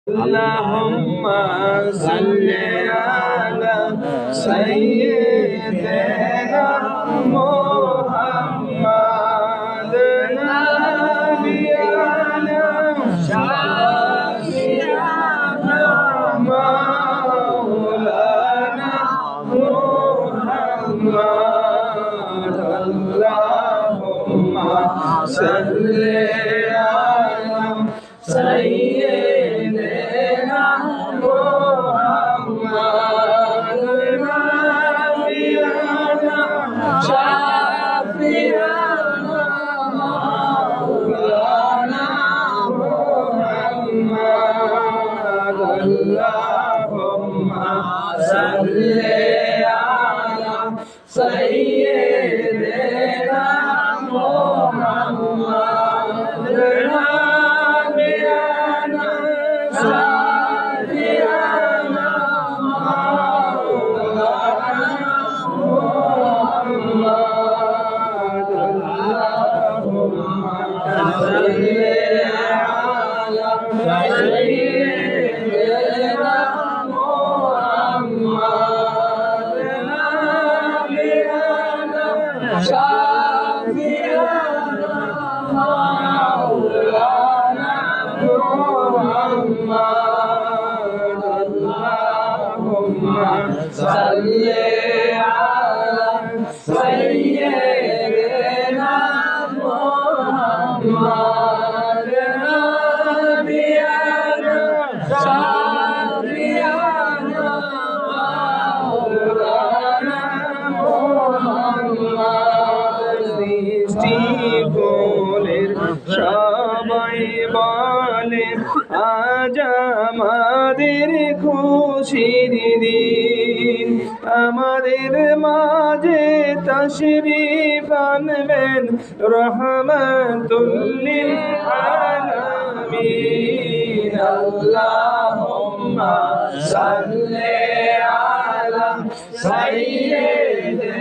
Allahumma salli ala sayyidina Muhammad nabiyana shafi'ana maulana Muhammad Allahumma salli ala sayyidina Muhammad nabiyana shafi'ana maulana Muhammad Allahumma salli ala sayyidina Muhammad nabiyana shafi'ana maulana Muhammad Allahumma salli ala sayyidina Muhammad nabiyana shafi'ana maulana Muhammad Allahumma salli ala sayyidina Muhammad nabiyana shafi'ana maulana Muhammad সৃষ্টি কোলের সবাই বলে আজ আমাদের খুশির দিন আমাদের মাঝে তশরিফ আনবেন রহমাতুল লিল আলামিন আল্লাহুম্মা সাল্লি আলা সাইয়্যিদিনা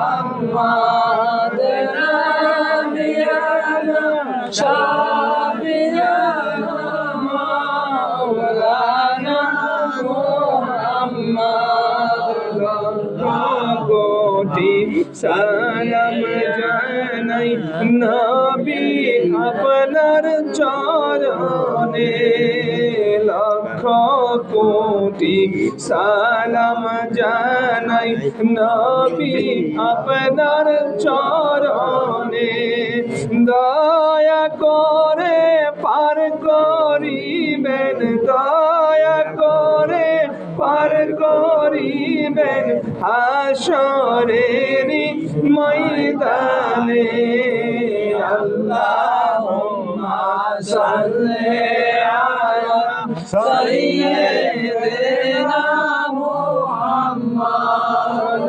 মুহাম্মাদ নাবিয়ানা শাফিয়ানা মাওলানা মুহাম্মদ কোটি সালাম জানাই নবী আপনার চরণে লক্ষ কোটি সালাম জানাই নবী আপনার চরণে দয়া করে পার করিবেন দয়া করে পার করিবেন হাসরের ময়দানে আল্লাহুম্মা সাল্লি আলা সাইয়্যিদিনা মুহাম্মাদ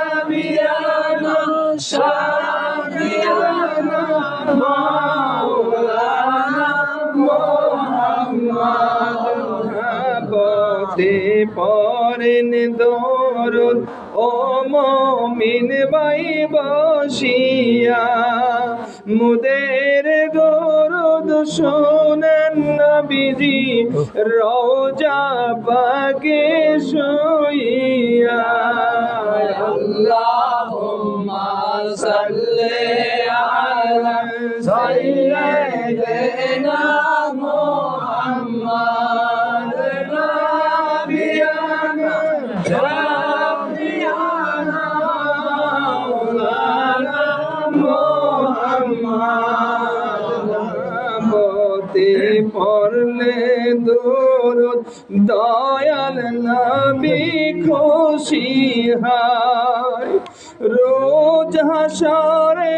নাবিয়ানা শাফি'ানা মাওলানা মুহাম্মাদ পথে পড়েন দরুদ ও মুমিন ভাই বসিয়া মুদের দরুদ শোনেন নবীজি রওজা পাকে শুইয়া আল্লাহুম্মা সাল্লি আলা সাইয়্যিদিনা মুহাম্মাদ নাবিয়ানা শাফি'ানা মাওলানা মুহাম্মাদ পথে পড়লে দরুদ দয়াল নবী খুশি হয় রোজ হাসরে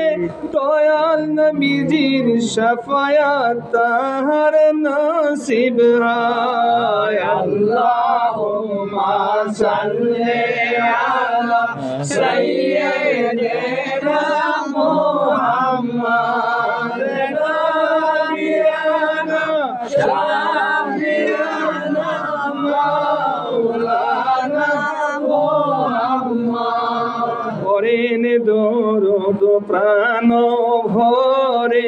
দয়াল নবীজির শাফায়াত তাহার নসিব হয় আল্লাহুম্মা সাল্লি আলা সাইয়্যিদিনা মুহাম্মাদ নাবিয়ানা শাফি'ানা মাওলানা মুহাম্মাদ পড়েন দরুদ প্রাণ ভরে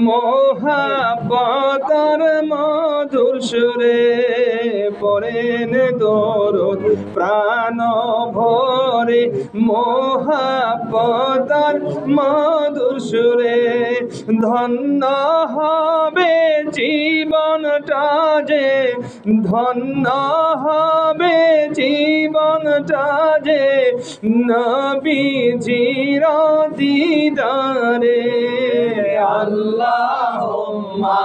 মোহাব্বতের মধুর সুরে পড়েন দরুদ প্রাণ ভরে মোহাব্বতার মধুর সুরে ধন্য হবে জীবনটা যে ধন্য হবে জীবনটা যে নবীজির দিদারে আল্লাহুম্মা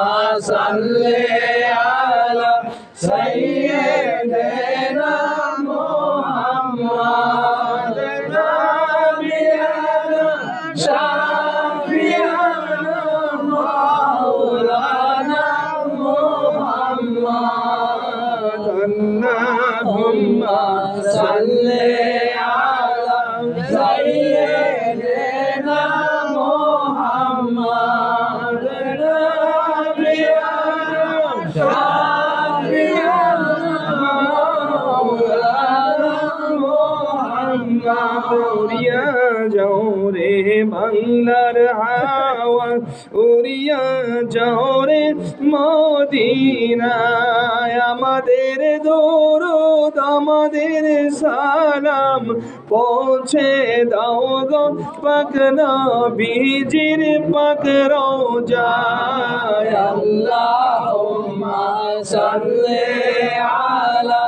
সাল্লি আলা সাইয়্যিদিনা মুহাম্মাদ নাবিয়ানা শাফিয়ানা মাওলানা মুহাম্মাদ আল্লাহুম্মা সাল্লি আলা সাইয়্যিদিনা মুহাম্মাদ নাবিয়ানা শাফিয়ানা মাওলানা মুহাম্মাদ উড়িয়া যাও রে বাংলার হাওয়া উড়িয়া যাও রে মদিনায় আমাদের দরুদ আমাদের সালাম পৌঁছে দাও গো পাক নবীজির পাক রওজায় আল্লাহুম্মা সাল্লি আলা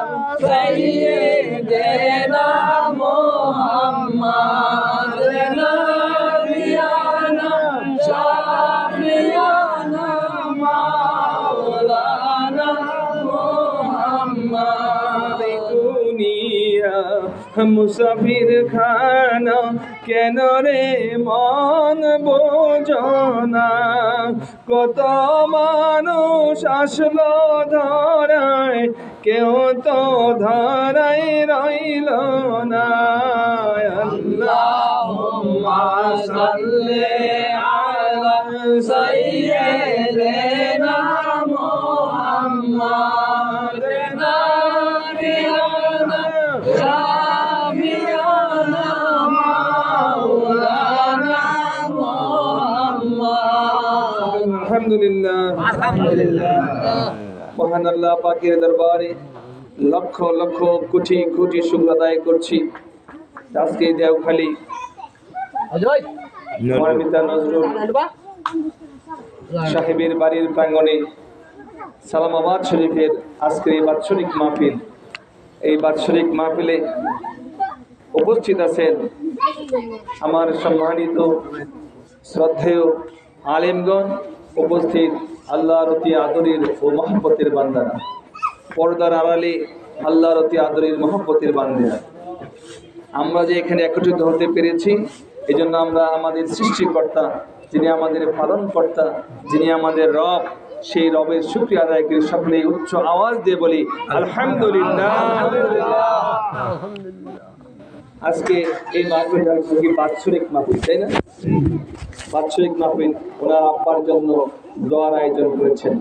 সাইয়্যিদিনা মুহাম্মাদ নাবিয়ানা শাফিয়ানা মাওলানা মুহাম্মাদ দুনিয়া মুসাফির খানা কেন রে মন বোঝনা কত মানুষ আসলো ধরায় কেউ তো ধরায় রইল না আল্লাহুম্মা সাল্লি আলা সাইয়্যিদিনা মুহাম্মাদ নাবিয়ানা শাফিয়ানা মাওলানা মুহাম্মাদ আলহামদুলিল্লাহ মহান আল্লাহ পাকের দরবারে লক্ষ লক্ষ কোটি কোটি শুকর আদায় করছি আজকে দেওখালি আমার পিতা নজরুল সাহেবের বাড়ির প্রাঙ্গণে সালামাবাদ শরীফের আজকের এই বাৎসরিক মাহফিল এই বাৎসরিক মাহফিলে উপস্থিত আছেন আমার সম্মানিত শ্রদ্ধেয় আলেমগণ উপস্থিত আল্লাহর অতি আদরের ও মহব্বতের বান্দারা পর্দার আড়ালে আল্লাহর অতি আদরের মহব্বতের বান্দারা আমরা যে এখানে একত্রিত হতে পেরেছি এজন্য আমরা আমাদের সৃষ্টিকর্তা যিনি আমাদের পালনকর্তা যিনি আমাদের রব সেই রবের শুকরিয়া আদায় করে সকলে উচ্চ আওয়াজ দিয়ে বলি আলহামদুলিল্লাহ। আজকে এই মাহফিল কি বাৎসরিক মাহফিল তাই না? বাৎসরিক মাহফিল ওনার আব্বার জন্য দোয়ার আয়োজন করেছেন।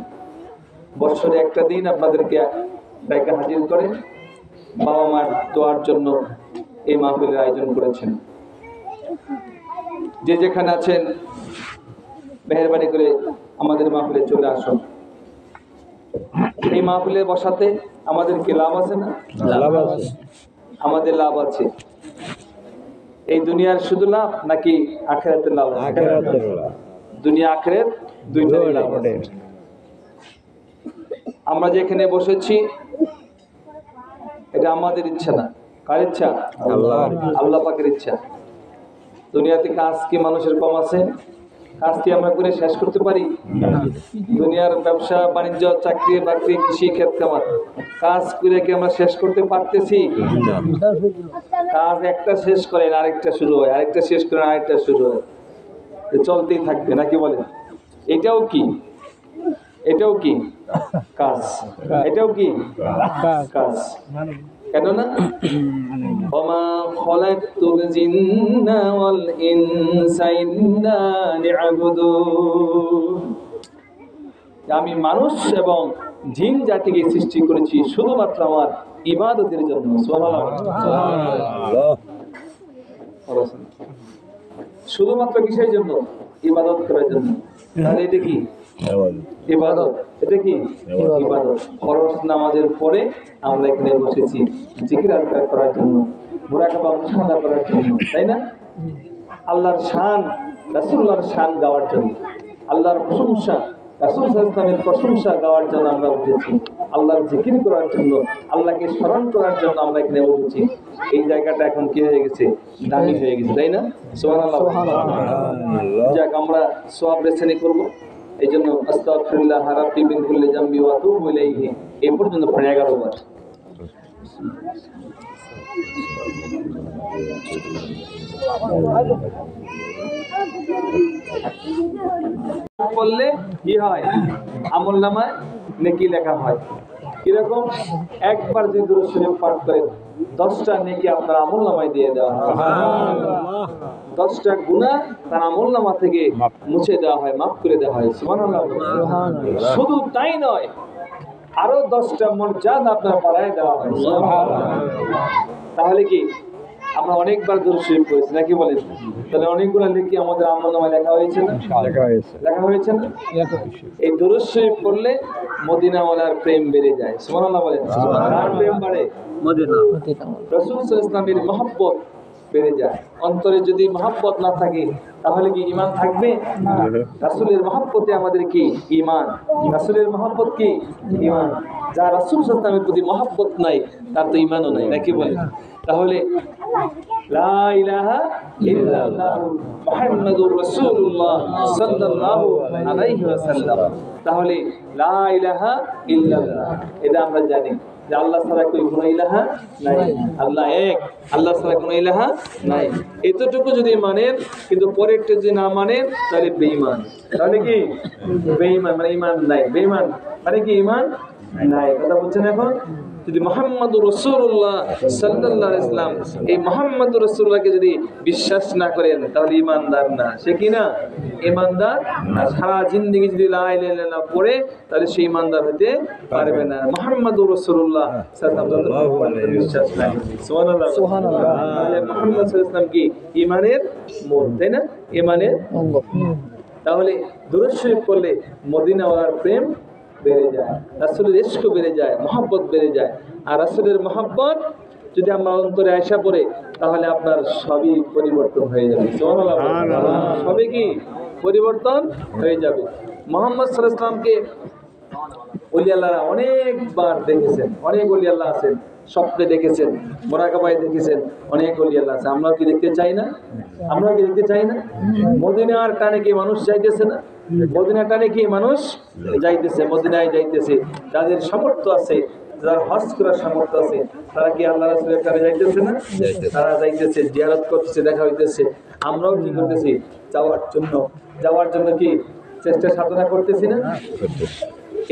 বছরে একটা দিন আপনাদেরকে ডাকে হাজির করে বাবা মার দোয়ার জন্য এই মাহফিলের আয়োজন করেছেন। যে যেখানে আছেন মেহেরবানি করে আমাদের মাহফিলে চলে আসুন। এই মাহফিলে বসাতে আমাদের কি লাভ আছে না? লাভ আছে, আমাদের লাভ আছে। এই দুনিয়ার শুধু লাভ নাকি আখিরাতের লাভ? আখিরাতের লাভ, দুনিয়া আখিরাত দুইটারই লাভ আছে। আমরা যেখানে বসেছি এটা আমাদের ইচ্ছা না, কার ইচ্ছা? আল্লাহ পাকের ইচ্ছা। দুনিয়াতে কাজ কি মানুষের কম আছে? কাজ কি আমরা করে শেষ করতে পারি? দুনিয়ার ব্যবসা বাণিজ্য চাকরি বাকরি কৃষি ক্ষেত খামার কাজ করে কি আমরা শেষ করতে পারতেছি? কাজ একটা শেষ করেন আরেকটা শুরু হয়, আরেকটা শেষ করেন আরেকটা শুরু হয়, চলতেই থাকবে নাকি বলেন? এটাও কি? এটাও কি কাজ? এটাও কি কাজ? কেননা ওমা খালাকতুল জিন্না ওয়াল ইনসা ইল্লা লিয়াবুদুন, আমি মানুষ এবং জিন জাতিকে সৃষ্টি করেছি শুধুমাত্র আমার ইবাদতের জন্য। সুবহানাল্লাহ। শুধুমাত্র কিসের জন্য? ইবাদত করার জন্য। তাহলে এটা কি ইবাদত? এটা কি ইবাদত। ফরজ নামাজের পরে আমরা এখানে বসেছি জিকির আজকার করার জন্য, মুরাকাবা মুশাহাদা করার জন্য, তাই না? আল্লাহর শান, রাসূলুল্লাহর শান গাওয়ার জন্য, আল্লাহর প্রশংসা, রাসূল সাল্লাল্লাহু আলাইহি ওয়াসাল্লামের প্রশংসা গাওয়ার জন্য আমরা উঠেছি, আল্লাহর জিকির করার জন্য, আল্লাহকে স্মরণ করার জন্য আমরা এখানে উঠেছি। এই জায়গাটা এখন কি হয়ে গেছে? দামি হয়ে গেছে, তাই না? সুবহানাল্লাহ। যাক, আমরা সওয়াব রেসিনি করব, এই জন্য আস্তাগফিরুল্লাহ রাব্বি মিন কুল্লি যামবি ওয়া আতুবু ইলাইহি এই পর্যন্ত পড়ে 11 বার। বললে কি হয়? আমলনামায় নেকি লেখা হয়। কিরকম? একবার যে দুরূদ শরীফ পাঠ করেন 10টা নেকি আপনার আমলনামায় দিয়ে দেওয়া হয়। 10টা গুনাহ তার আমলনামা থেকে মুছে দেওয়া হয়, মাফ করে দেওয়া হয়। সুবহানাল্লাহ। শুধু তাই নয়, আরো 10টা মর্যাদা আপনার বাড়ায় দেওয়া হয়। তাহলে কি আমরা অনেকবার দুরূদ শরীফ পড়েছি নাকি বলেন? তাহলে অনেকগুলো নেকি আমাদের আমলনামায় লেখা হয়েছে না? লেখা হয়েছে না? এই দুরূদ শরীফ পড়লে মদিনাওয়ালার প্রেম বেড়ে যায়। সুবহানাল্লাহ বলেন। কার প্রেম বাড়ে? মদিনা। রাসূল সাল্লাল্লাহু আলাইহি ওয়াসাল্লামের মহব্বত বেড়ে যায়। অন্তরে যদি মহব্বত না থাকে তাহলে কি ঈমান থাকবে? রাসূলের মহব্বতে আমাদের কি ঈমান। রাসূলের মহব্বত কি ঈমান। যার রাসূল সাল্লাল্লাহু আলাইহি ওয়াসাল্লামের প্রতি মহব্বত নাই তার তো ঈমানও নাই, নাকি বলেন? তাহলে লা ইলাহা ইল্লাল্লাহ মুহাম্মাদুর রাসূলুল্লাহ সাল্লাল্লাহু আলাইহি ওয়াসাল্লাম। তাহলে লা ইলাহা ইল্লাল্লাহ এটা আমরা জানি যে আল্লাহ ছাড়া কোনো ইলাহা নাই, আল্লাহ এক, আল্লাহ ছাড়া কোনো ইলাহা নাই। এতটুকু যদি মানেন, কিন্তু পরেরটা যদি না মানেন তাহলে বেঈমান। তাহলে কি বেঈমান? মানে ঈমান নাই। বেঈমান মানে কি ঈমান নাই। কথা বুঝছেন এখন? যদি মুহাম্মাদুর রাসূলুল্লাহ সাল্লাল্লাহু আলাইহি ওয়াসাল্লাম এই মুহাম্মাদুর রাসূলুল্লাহকে যদি বিশ্বাস না করেন তাহলে ঈমানদার না। সে কি না? ঈমানদার না। সারা জিন্দেগি যদি লা ইলাহা ইল্লাল্লাহ পড়ে তাহলে সে ঈমানদার হতে পারবে না। মুহাম্মাদুর রাসূলুল্লাহ সাল্লাল্লাহু আলাইহি ওয়াসাল্লাম বিশ্বাস না। সুবহানাল্লাহ, সুবহানাল্লাহ। তাহলে মুহাম্মদ সাল্লাল্লাহু আলাইহি ওয়াসাল্লাম কি ঈমানের মূল, তাই না? ঈমানের অঙ্গ। তাহলে দুরূদ শরীফ পড়লে মদিনাওয়ালার প্রেম বেড়ে যায়, রাসূলের ইশক বেড়ে যায়, মহব্বত বেড়ে যায়। আর রাসূলের মহব্বত যদি আমার অন্তরে আয়সা পড়ে তাহলে আপনার সবই পরিবর্তন হয়ে যাবে। সুবহানাল্লাহ। সবই কি পরিবর্তন হয়ে যাবে। মুহাম্মদ সাল্লাল্লাহু আলাইহি ওয়াসাল্লামকে ওলি আল্লাহরা অনেকবার দেখেছেন, অনেক ওলি আল্লাহ আছেন, স্বপ্নে দেখেছেন, মুরাকাবায় দেখেছেন, অনেক ওলি আল্লাহ আছে। আমরা কি দেখতে চাই না? আমরা কি দেখতে চাই না? মদিনার টানে কি মানুষ যাইতেছে না? মদিনার টানে কি মানুষ যাইতেছে, মদিনায় যাইতেছে। যাদের সামর্থ্য আছে, যারা হজ করার সামর্থ্য আছে, তারা কি আল্লাহ রাসূলের টানে যাইতেছে না? তারা যাইতেছে, জিয়ারত করতেছে, দেখা হইতেছে। আমরাও কি করতেছি? যাওয়ার জন্য কি চেষ্টা সাধনা করতেছি না?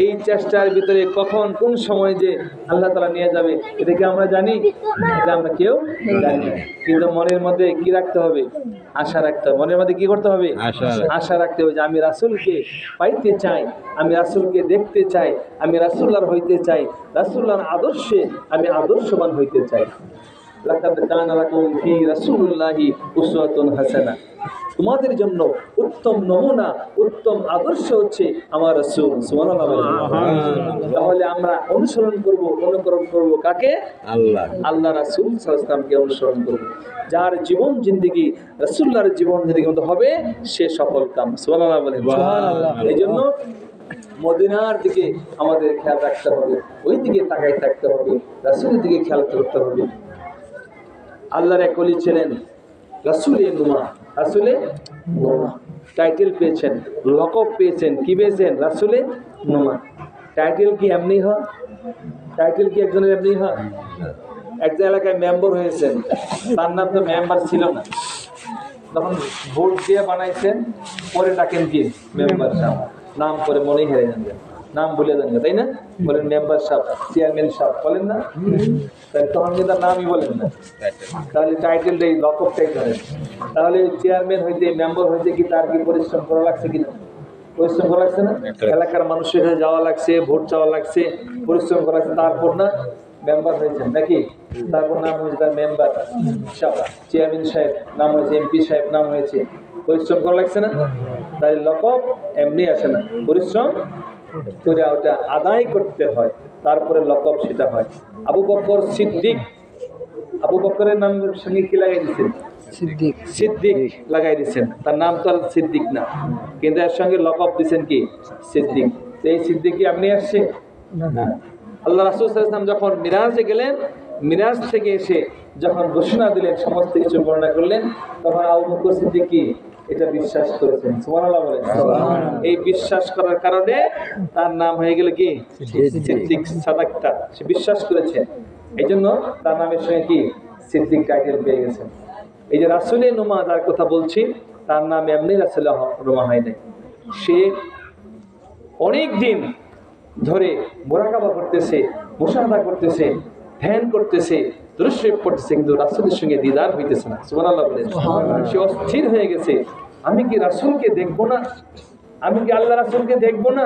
এই চেষ্টার ভিতরে কখন কোন সময় যে আল্লাহ তাআলা নিয়ে যাবে এটা কি আমরা জানি? এটা আমরা কেউ জানি না। কিন্তু মনের মধ্যে কি রাখতে হবে? আশা রাখতে হবে। মনের মধ্যে কি করতে হবে? আশা রাখতে হবে যে আমি রাসূলকে পাইতে চাই, আমি রাসূলকে দেখতে চাই, আমি রাসূলুল্লাহর হইতে চাই, রাসূলুল্লাহর আদর্শে আমি আদর্শবান হইতে চাই। লাকাদ কানা লাকুম ফি রাসূলিল্লাহি উসওয়াতুন হাসানাহ। তোমাদের জন্য উত্তম নমুনা, উত্তম আদর্শ হচ্ছে আমার রাসূল। সুবহানাল্লাহ। তাহলে আমরা অনুসরণ করব, অনুকরণ করব কাকে? আল্লাহ। আল্লাহ রাসূল সাল্লাল্লাহু আলাইহি ওয়াসাল্লামকে অনুসরণ করব। যার জীবন জিন্দেগি রাসূলুল্লাহর জীবন জিন্দেগির মতো হবে সে সফল কাম। সুবহানাল্লাহ বলেন। সুবহানাল্লাহ। এইজন্য মদিনার দিকে আমাদের খেয়াল রাখতে হবে, ওই দিকে তাকাই থাকতে হবে, রাসূলের দিকে খেয়াল করতে হবে। আল্লাহর এক ওলি ছিলেন রাসূলে নুমা। রাসূলে নুমা টাইটেল পেয়েছেন, লকব পেয়েছেন। কি পেয়েছেন? রাসূলে নুমা। টাইটেল কি এমনি হয়? টাইটেল কি একজনের এমনি হয়? একটা এলাকায় মেম্বার হয়েছেন, তার নাম তো মেম্বার ছিল না, তখন ভোট দিয়ে বানাইছেন, পরে ডাকেন কি মেম্বার সাহেব, নাম করে মনেই হেরে যান, নাম ভুলে যান, তাই না? বলেন মেম্বার সাহেব, চেয়ারম্যান সাহেব বলেন না, তখন কিন্তু নামই বলেন না। তাহলে টাইটেলটাই লকবটাই ধরেন। তাহলে চেয়ারম্যান হইতে, মেম্বার হইতে কি তার কি পরিশ্রম করা লাগছে কিনা? পরিশ্রম করা লাগছে না? এলাকার মানুষের কাছে যাওয়া লাগছে, ভোট চাওয়া লাগছে, পরিশ্রম করা লাগছে, তারপর না মেম্বার হয়েছেন নাকি? তারপর নাম হয়েছে তার মেম্বার সাহেব, চেয়ারম্যান সাহেব নাম হয়েছে, এমপি সাহেব নাম হয়েছে। পরিশ্রম করা লাগছে না? তাই লকব এমনি আসে না, পরিশ্রম করে ওটা আদায় করতে হয়, তারপরে লকব সেটা হয়। আবু বকর সিদ্দিক, আবু বকরের নামের সঙ্গে কি লাগাই দিচ্ছেন? সিদ্দিক। সিদ্দিক লাগাই দিচ্ছেন, তার নাম তো আর সিদ্দিক না, কিন্তু এর সঙ্গে লকব দিচ্ছেন কি সিদ্দিক। এই সিদ্দিক কি আপনি আসছে না। আল্লাহ রাসূল সাল্লাল্লাহু আলাইহি ওয়াসাল্লাম যখন মিরাজে গেলেন, মিরাজ থেকে এসে যখন ঘোষণা দিলেন, সমস্ত কিছু বর্ণনা করলেন, তখন আবু বকর সিদ্দিক কি এটা বিশ্বাস করেছেন। সুবহানাল্লাহ বলেন। এই বিশ্বাস করার কারণে তার নাম হয়ে গেল কি সিদ্দিক, সাদাক্তা, সে বিশ্বাস করেছে, এই জন্য তার নামের সঙ্গে কি সিদ্দিক টাইটেল পেয়ে গেছেন। এই যে রাসূলে নুমা যার কথা বলছি, তার নাম এমনি রাসূলে নুমা হয় নাই। সে অনেক দিন ধরে মুরাকাবা করতেছে, মুশাহাদা করতেছে, ধ্যান করতেছে, দুরূদ শরীফ পড়তেছে, কিন্তু রাসূলের সঙ্গে দিদার হইতেছে না। সুবহানাল্লাহ বলেন। সে অস্থির হয়ে গেছে, আমি কি রাসূলকে দেখবো না? আমি কি আল্লাহ রাসূলকে দেখবো না?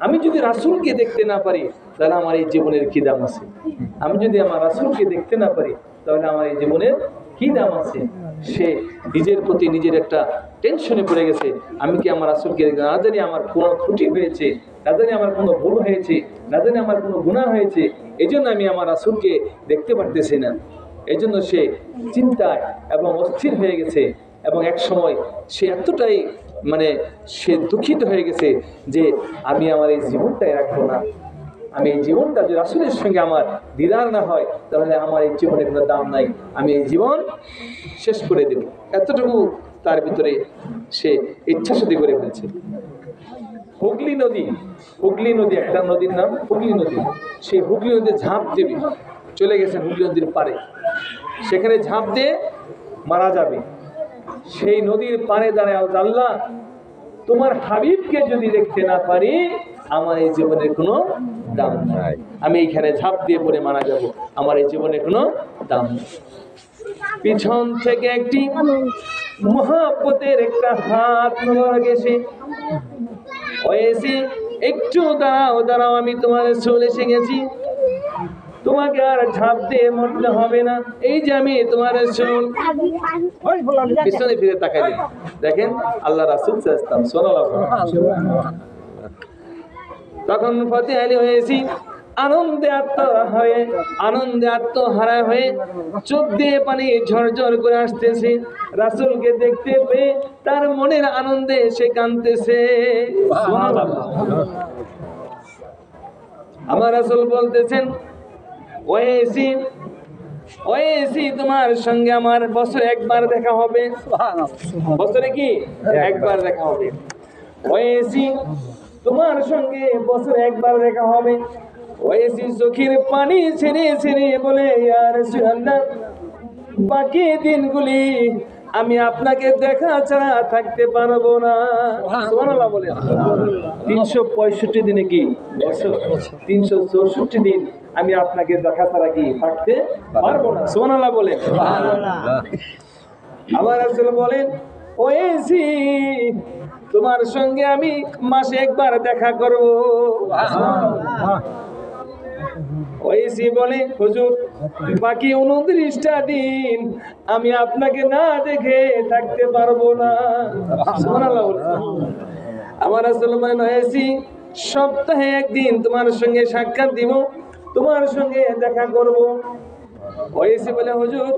আমি যদি রাসূলকে দেখতে না পারি তাহলে আমার এই জীবনের কি দাম আছে? আমি যদি আমার রাসূলকে দেখতে না পারি তাহলে আমার এই জীবনের কি দাম আছে? সে নিজের প্রতি নিজের একটা টেনশনে পড়ে গেছে, আমি কি আমার রাসূলকে না জানি আমার কোনো ত্রুটি হয়েছে, না জানি আমার কোনো ভুল হয়েছে, না জানি আমার কোনো গুনাহ হয়েছে, এই জন্য আমি আমার রাসূলকে দেখতে পারতেছি না। এই জন্য সে চিন্তায় এবং অস্থির হয়ে গেছে, এবং এক সময় সে এতটাই সে দুঃখিত হয়ে গেছে যে আমি আমার এই জীবনটাই রাখবো না, আমি এই জীবনটা যে রাসূলের সঙ্গে আমার দিদার না হয় তাহলে আমার এই জীবনের কোনো দাম নাই, আমি এই জীবন শেষ করে দেব। এতটুকু তার ভিতরে সে ইচ্ছা শুদ্ধি করে ফেলছে। হুগলি নদী, হুগলি নদী একটা নদীর নাম হুগলি নদী, সেই হুগলি নদীতে ঝাঁপ দেবে, চলে গেছেন হুগলি নদীর পারে, সেখানে ঝাঁপ দিয়ে মারা যাবে। সেই নদীর পারে দাঁড়ায়, আল্লাহ তোমার হাবিবকে যদি দেখতে না পারি আমার এই জীবনের কোনো দাম নাই, আমি এইখানে ঝাঁপ দিয়ে পড়ে মারা যাব, আমার এই জীবনের কোনো দাম নেই। পিছন থেকে একটি মহাব্বতের একটা হাত নড়ে গেছে, ওয়েসি একটু দাঁড়াও দাঁড়াও, আমি তোমার রাসূল এসে গেছি, তোমাকে আর ঝাঁপ দিয়ে মরতে হবে না, এই যে আমি তোমার রাসূল। পিছনে ফিরে তাকালেন, দেখেন আল্লাহ রাসূল সাল্লাল্লাহু আলাইহি ওয়াসাল্লাম। তখন ফতেহালি হয়েছি, আনন্দে আত্মহারা হয়ে চোখ দিয়ে পানি ঝরঝর করে আসতেছে, রাসূলকে দেখতে পেয়ে তার মনের আনন্দে সে কাঁদতেছে। আমার রাসূল বলতেছেন, ওয়েসি তোমার সঙ্গে আমার বছরে একবার দেখা হবে, বছরে কি একবার দেখা হবে, ওয়েসি তোমার সঙ্গে বছরে একবার দেখা হবে। ওয়েসি চোখের পানি ছেড়ে ছেড়ে বলে, ইয়া রাসূলুল্লাহ, বাকি দিনগুলি আমি আপনাকে দেখা ছাড়া থাকতে পারবো না। সুবহানাল্লাহ বলেন। 365 দিনে কি বছর, 364 দিন আমি আপনাকে দেখা ছাড়া কি থাকতে পারবো না। সুবহানাল্লাহ বলেন। আমার রাসূল বলেন, ওয়েসি তোমার সঙ্গে আমি মাসে একবার দেখা করব। ওয়েসি বলে, হুজুর বাকি 29টা দিন আমি আপনাকে না দেখে থাকতে পারবো না। সুবহানাল্লাহ। আমার রাসূল বলেন, ওয়েসি সপ্তাহে একদিন তোমার সঙ্গে সাক্ষাৎ দিব, তোমার সঙ্গে দেখা করব। ওয়েসি বলে, হুজুর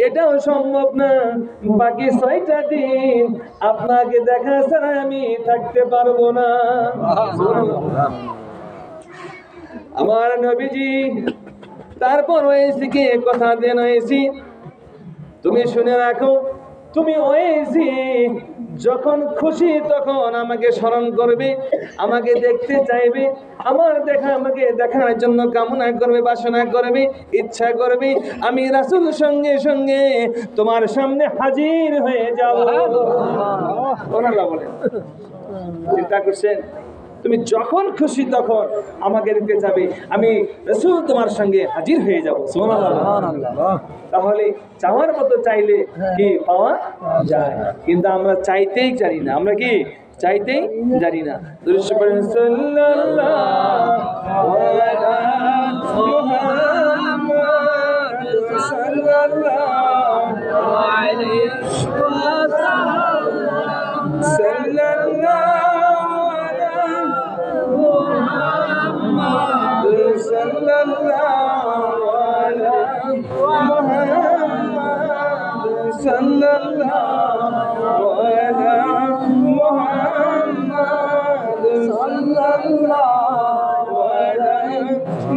এটাও সম্ভব না, বাকি 6টা দিন আপনাকে দেখা ছাড়া আমি থাকতে পারবো না। আমার নবীজি তারপর ওয়েসিকে কথা দেন, ওয়েসি তুমি শুনে রাখো, তুমি ওয়েসি যখন খুশি তখন আমাকে স্মরণ করবে, আমাকে দেখতে চাইবে, আমাকে দেখার জন্য কামনা করবে, বাসনা করবে, ইচ্ছা করবে, আমি রাসূল সঙ্গে সঙ্গে তোমার সামনে হাজির হয়ে যাব। সুবহানাল্লাহ বলেন। চিন্তা করছেন, তুমি যখন খুশি তখন আমাকে দেখতে যাবে, আমি রাসূল তোমার সঙ্গে হাজির হয়ে যাব। সুবহানাল্লাহ। তাহলে চাওয়ার মতো চাইলে কি পাওয়া যায়, কিন্তু আমরা চাইতেই জানি না, আমরা কি চাইতেই জানি না। দুরূদ পড়েন, সাল্লাল্লাহু আলা মুহাম্মদ সাল্লাল্লাহু আলাইহি ওয়াসাল্লাম, সাল্লাল্লাহু সাল্লাল্লাহু আলা মুহাম্মাদ সাল্লাল্লাহু আলা মুহাম্মাদ সাল্লাল্লাহু আলা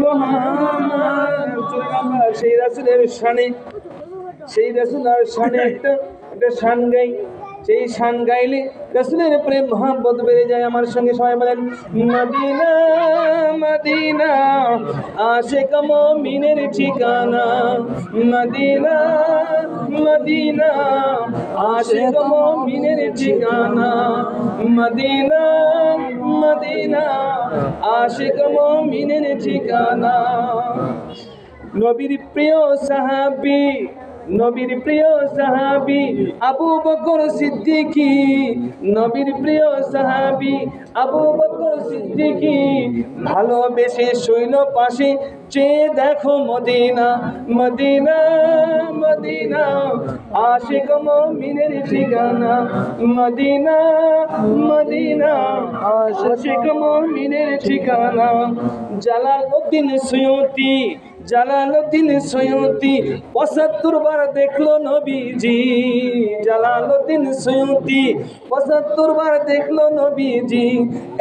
মুহাম্মাদ। আমরা সেই রাসূলের শানে, সেই রাসূলের শানে একটা শান গাই। সেই শান গাইলে রাসূলের প্রেম মহব্বত বেড়ে যায়। আমার সঙ্গে সবাই বলেন মদিনা মদিনা আশিক মুমিনের ঠিকানা, মদিনা মদিনা আশিক মুমিনের ঠিকানা, মদিনা মদিনা আশিক মুমিনের ঠিকানা। নবীর প্রিয় সাহাবী, নবীর প্রিয় সাহাবী আবু বকর সিদ্দিকী, নবীর প্রিয় সাহাবী আবু বকর সিদ্দিকী ভালোবেসে সৈন্য পাশে চেয়ে দেখো মদিনা, মদিনা মদিনা আশিক মুমিনের ঠিকানা, মদিনা মদিনা আশিক মুমিনের ঠিকানা। জালালউদ্দিন সুয়ুতি, জালালউদ্দিন সুয়ুতি ৭৫ বার দেখলো নবীজি, জালালউদ্দিন সুয়ুতি ৭৫ বার দেখলো নবীজি।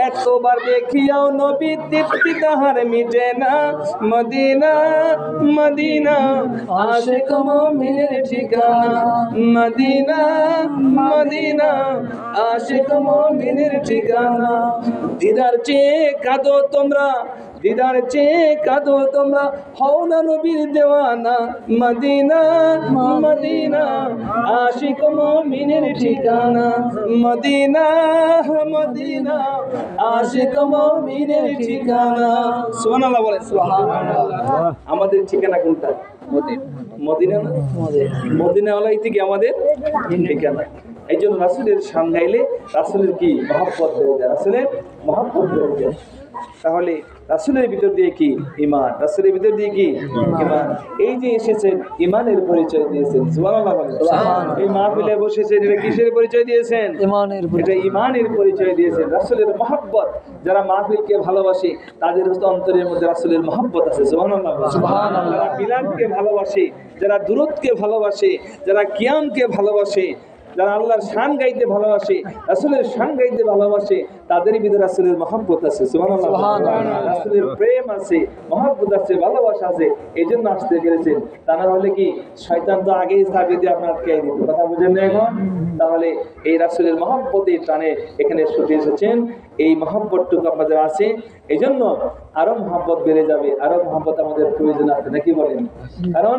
এতবার দেখিয়াও নবী তৃপ্তি তাহার মিটে না, মদিনা মদিনা আশিক মুমিনের ঠিকানা, মদিনা মদিনা আশিক মুমিনের ঠিকানা। দিদার চেয়ে কাঁদো তোমরা, দিদার চেয়ে কাঁদো তোমরা, হও না নবীর দেওয়ানা, মদিনা মদিনা আশিক মুমিনের ঠিকানা, মদিনা মদিনা আশিক মুমিনের ঠিকানা। সুবহানাল্লাহ বলেন সুবহানাল্লাহ। আমাদের ঠিকানা কোনটা? মদিনা না? মদিনাওয়ালাই থেকে আমাদের ঠিকানা। এই জন্য রাসূলের শান গাইলে রাসূলের কি মহব্বত বেড়ে যায়, রাসূলের মহব্বত বেড়ে যায়। তাহলে রাসূলের ভিতর দিয়ে কি ঈমান, রাসূলের ভিতর দিয়ে কি ঈমান। এই যে এসেছেন ঈমানের পরিচয় দিয়েছেন, সুবহানাল্লাহ বলেন। এই মাহফিলে বসেছেন, এটা কিসের পরিচয় দিয়েছেন? ঈমানের। এটা ঈমানের পরিচয় দিয়েছেন। রাসূলের মহব্বত, যারা মাহফিলকে ভালোবাসে তাদের অন্তরের মধ্যে রাসূলের মহব্বত আছে, সুবহানাল্লাহ সুবহানাল্লাহ। যারা মিলাদকে ভালোবাসে, যারা দুরূদকে ভালোবাসে, যারা কিয়ামকে ভালোবাসে, যারা আল্লাহর শান গাইতে ভালোবাসে, রাসূলের শান গাইতে ভালোবাসে, তাদেরই ভিতরে রাসূলের মহব্বত আছে, সুবহানাল্লাহ। রাসূলের প্রেম আছে, মহব্বত আছে, ভালোবাসা আছে, এই জন্য আসতে পেরেছেন। তা না হলে কি শয়তান তো আগেই চাবি দিয়ে আপনার কে দিত, কথা বুঝেন না এখন? তাহলে এই রাসূলের মহব্বতের টানে এখানে ছুটে এসেছেন। এই মহব্বতটুকু আপনাদের আছে, এই জন্য আরো মহব্বত বেড়ে যাবে, আরো মহব্বত আমাদের প্রয়োজন আছে, নাকি বলেন? কারণ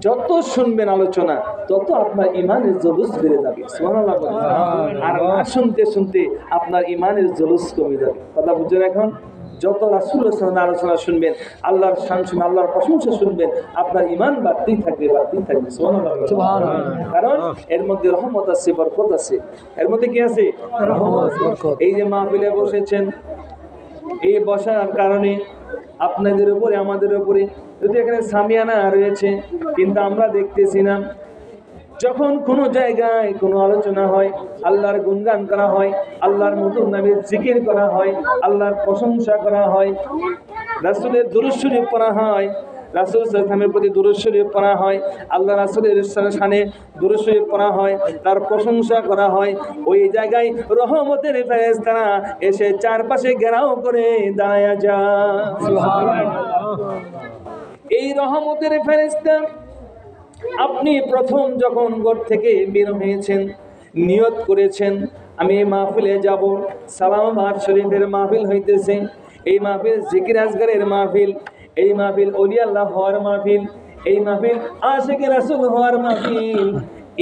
যত শুনবেন আলোচনা তত আপনার ঈমানের জলুস বেড়ে যাবে, সুবহানাল্লাহ। আর না শুনতে শুনতে আপনার ঈমানের জলুস কমে যাবে, কথা বুঝছেন এখন? যত রাসূলুল্লাহ সাল্লাল্লাহু আলাইহি ওয়াসাল্লাম শুনবেন, আল্লাহর শান শুনবেন, আল্লাহর প্রশংসা শুনবেন, আপনার ঈমান বাড়তেই থাকবে, বাড়তেই থাকবে, সুবহানাল্লাহ। কারণ এর মধ্যে রহমত আছে, বরকত আছে। এর মধ্যে কি আছে? রহমত, বরকত। এই যে মাহফিলে বসেছেন, এই বসার কারণে আপনাদের উপরে, আমাদের উপরে, যদি এখানে সামিয়ানা রয়েছে কিন্তু আমরা দেখতেছি না। যখন কোনো জায়গায় কোনো আলোচনা হয়, আল্লাহর গুণগান করা হয়, আল্লাহর মধুর নামের জিকির করা হয়, আল্লাহর প্রশংসা করা হয়, রাসূলের দুরূদ শরীফ পড়া হয়, রাসূল সাল্লাল্লাহু আলাইহি ওয়াসাল্লামের প্রতি দুরূদ শরীফ পড়া হয়, আল্লাহ রাসূলের শানে দুরূদ শরীফ পড়া হয়, তার প্রশংসা করা হয়, ওই জায়গায় রহমতের ফেরেশতারা এসে চারপাশে ঘেরাও করে দাঁড়ায়া যায়, সুবহানাল্লাহ। এই রহমতের ফেরেশতা, আপনি প্রথম যখন ঘর থেকে বের হয়েছেন, নিয়ত করেছেন আমি এই মাহফিলে যাব, সালাওয়াত শরীফের মাহফিল হইতেছে, এই মাহফিল জিকির আজগারের মাহফিল, এই মাহফিল ওলিয়া আল্লাহ হওয়ার মাহফিল, এই মাহফিল আশিকে রাসূল হওয়ার মাহফিল,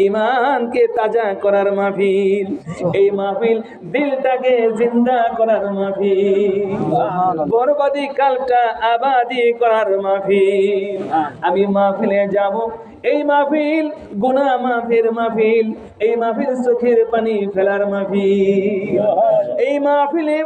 ঈমানকে তাজা করার মাহফিল, এই মাহফিল দিলটাকে জিন্দা করার মাহফিল, বরবাদি কালটা আবাদি করার মাহফিল। আমি মাহফিলে যাব, এই মাহফিল গুনাহ মাফের মাহফিল, এই মাহফিল চোখের পানি ফেলার মাহফিল। এই মাহফিলে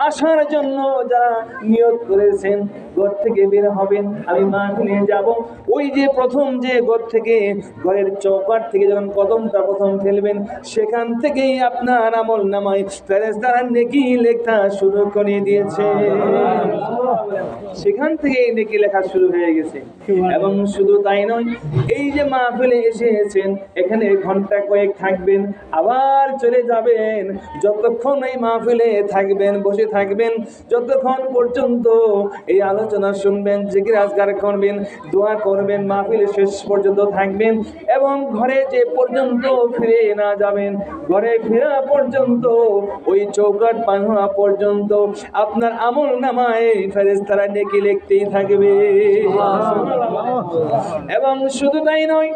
আসার জন্য যারা নিয়ত করেছেন, ঘর থেকে বের হবেন, আমি মাহফিলে যাব, ওই যে প্রথম যে ঘর থেকে, ঘরের চৌকাঠ থেকে যখন কদমটা প্রথম ফেলবেন, সেখান থেকেই আপনার আমল নামায় ফেরেশতারা নেকি লেখা শুরু করে দিয়েছে, সেখান থেকে এই নেকি লেখা শুরু হয়ে গেছে। এবং শুধু তাই নয়, এই যে মাহফিলে এসেছেন, এখানে ঘন্টা কয়েক থাকবেন, আবার চলে যাবেন। যতক্ষণ এই মাহফিলে থাকবেন, বসে থাকবেন, যতক্ষণ পর্যন্ত এই আলোচনা শুনবেন, জিকির আজকার করবেন, দোয়া করবেন, মাহফিল শেষ পর্যন্ত থাকবেন। এবং ঘরে যে পর্যন্ত ফিরে না যাবেন, ঘরে ফেরা পর্যন্ত, ওই চৌকাট পার হওয়া পর্যন্ত আপনার আমল নামায় ফেরেশতারা নেকি লিখতেই থাকবে। এবং শুধু তাই নয়,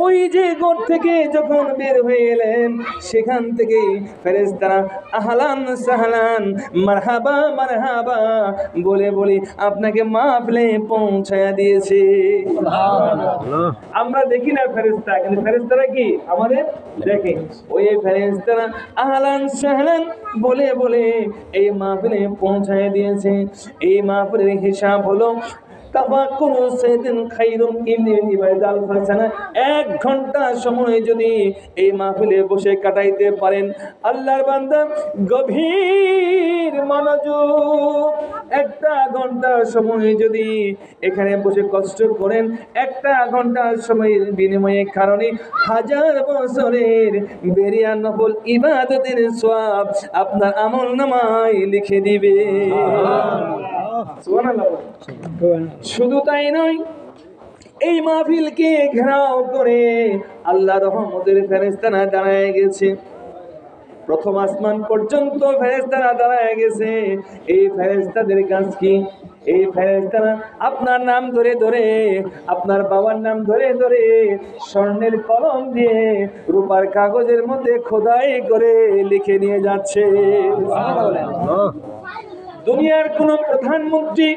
ওই যে ঘর থেকে যখন বের হয়ে এলেন, সেখান থেকে ফেরেশতারা আহলান সাহলান মারহাবা মারহাবা বলে বলে আপনাকে মাহফিলে পৌঁছায়া দিয়েছে। আমরা দেখি না ফেরেশতা, কিন্তু ফেরেশতারা কি আমাদের দেখে। ওই ফেরেশতারা আহলান সাহলান বলে বলে এই মাহফিলে পৌঁছায়া দিয়েছে। এই মাহফিলের হিসাব হলো এক ঘন্টা সময় যদি এই মাহফিলে বসে কাটাইতে পারেন, আল্লাহর বান্দা গভীর মনোযোগ, একটা ঘন্টা সময় যদি এখানে বসে কষ্ট করেন, একটা ঘন্টা সময়ের বিনিময়ে কারণে 1000 বছরের বেরিয়া নফল ইবাদতের সওয়াব আপনার আমল নামায় লিখে দিবে। শুধু তাই নয়, এই মাহফিলকে ঘেরাও করে আল্লাহ রহমতের ফেরেশতারা দাঁড়ায় গেছে। প্রথম আসমান পর্যন্ত ফেরেশতারা দাঁড়ায় গেছে। এই ফেরেশতাদের কাজ কি? এই ফেরেশতারা আপনার নাম ধরে ধরে, আপনার বাবার নাম ধরে ধরে স্বর্ণের কলম দিয়ে রূপার কাগজের মধ্যে খোদাই করে লিখে নিয়ে যাচ্ছে। দুনিয়ার কোন প্রধানমন্ত্রী,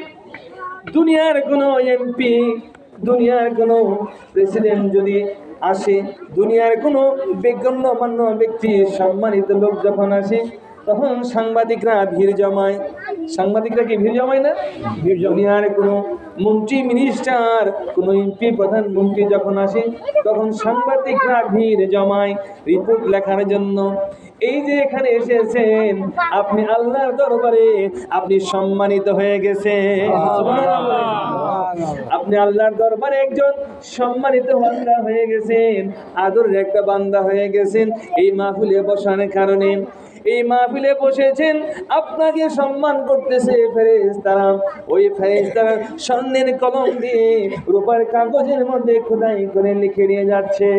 দুনিয়ার কোন এমপি, দুনিয়ার কোন প্রেসিডেন্ট যদি আসে, দুনিয়ার কোন গণ্যমান্য ব্যক্তি, সম্মানিত লোক যখন আসে, তখন সাংবাদিকরা ভিড় জমায়। সাংবাদিকরা কি ভিড় জমায় না? দুনিয়ার কোনো মন্ত্রী, মিনিস্টার, কোনো এমপি, প্রধানমন্ত্রী যখন আসে, তখন সাংবাদিকরা ভিড় জমায় রিপোর্ট লেখার জন্য। এই যে এখানে এসেছেন, আপনি আল্লাহর দরবারে আপনি সম্মানিত হয়ে গেছেন। আপনি আল্লাহর দরবারে একজন সম্মানিত বান্দা হয়ে গেছেন, আদরের একটা বান্দা হয়ে গেছেন। এই মাহফিলে বসার কারণে, এই মাহফিলে বসেছেন, আপনাকে সম্মান করতেছে ফেরেশতারা। ওই ফেরেশতারা স্বর্ণের কলম দিয়ে রূপার কাগজের মধ্যে খোদাই করে লিখে নিয়ে যাচ্ছে।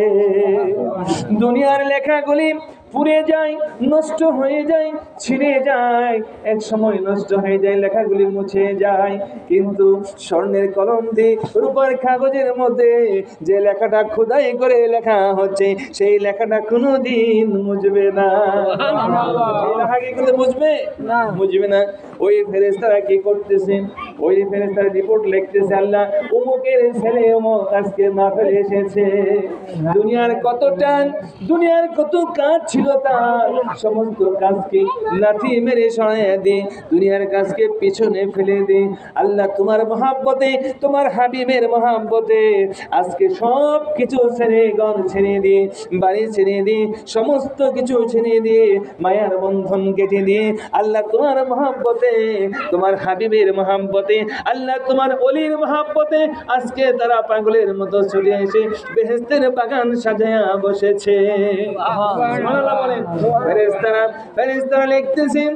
দুনিয়ার লেখাগুলি পুড়ে যায়, নষ্ট হয়ে যায়, ছিঁড়ে যায়, এক সময় নষ্ট হয়ে যায়, লেখাগুলি মুছে যায়। কিন্তু স্বর্ণের কলম দিয়ে রূপার কাগজের মধ্যে যে লেখাটা খোদাই করে লেখা হচ্ছে, সেই লেখাটা কোনোদিন মুছবে না। সেই লেখা কি কিন্তু মুছবে না, মুছবে না। ওই ফেরেশতারা কি করতেছে? ওই ফেরেশতারা রিপোর্ট লিখতেছে, আল্লাহ অমুকের ছেলে অমুক আজকে মাহফিলে এসেছে। দুনিয়ার কত টান, দুনিয়ার কত কাজ ছিল, তার সমস্ত কাজকে লাথি মেরে সরাইয়া দে, দুনিয়ার কাজকে পিছনে ফেলে দে। আল্লাহ তোমার মহাব্বতে, তোমার হাবিবের মহাব্বতে আজকে সব কিছু ছেড়ে, ঘর ছেড়ে দিয়ে, বাড়ি ছেড়ে দিয়ে, সমস্ত কিছু ছেড়ে দিয়ে, মায়ার বন্ধন কেটে দিয়ে, আল্লাহ তোমার মহাব্বতে, তোমার হাবিবের মহাব্বতে, আল্লাহ তোমার ওলির মহাব্বতে আজকে তারা পাগলের মতো চলে এসে বেহেশতের বাগান সাজায়া বসেছে। ফেরেশতারা লিখতেছেন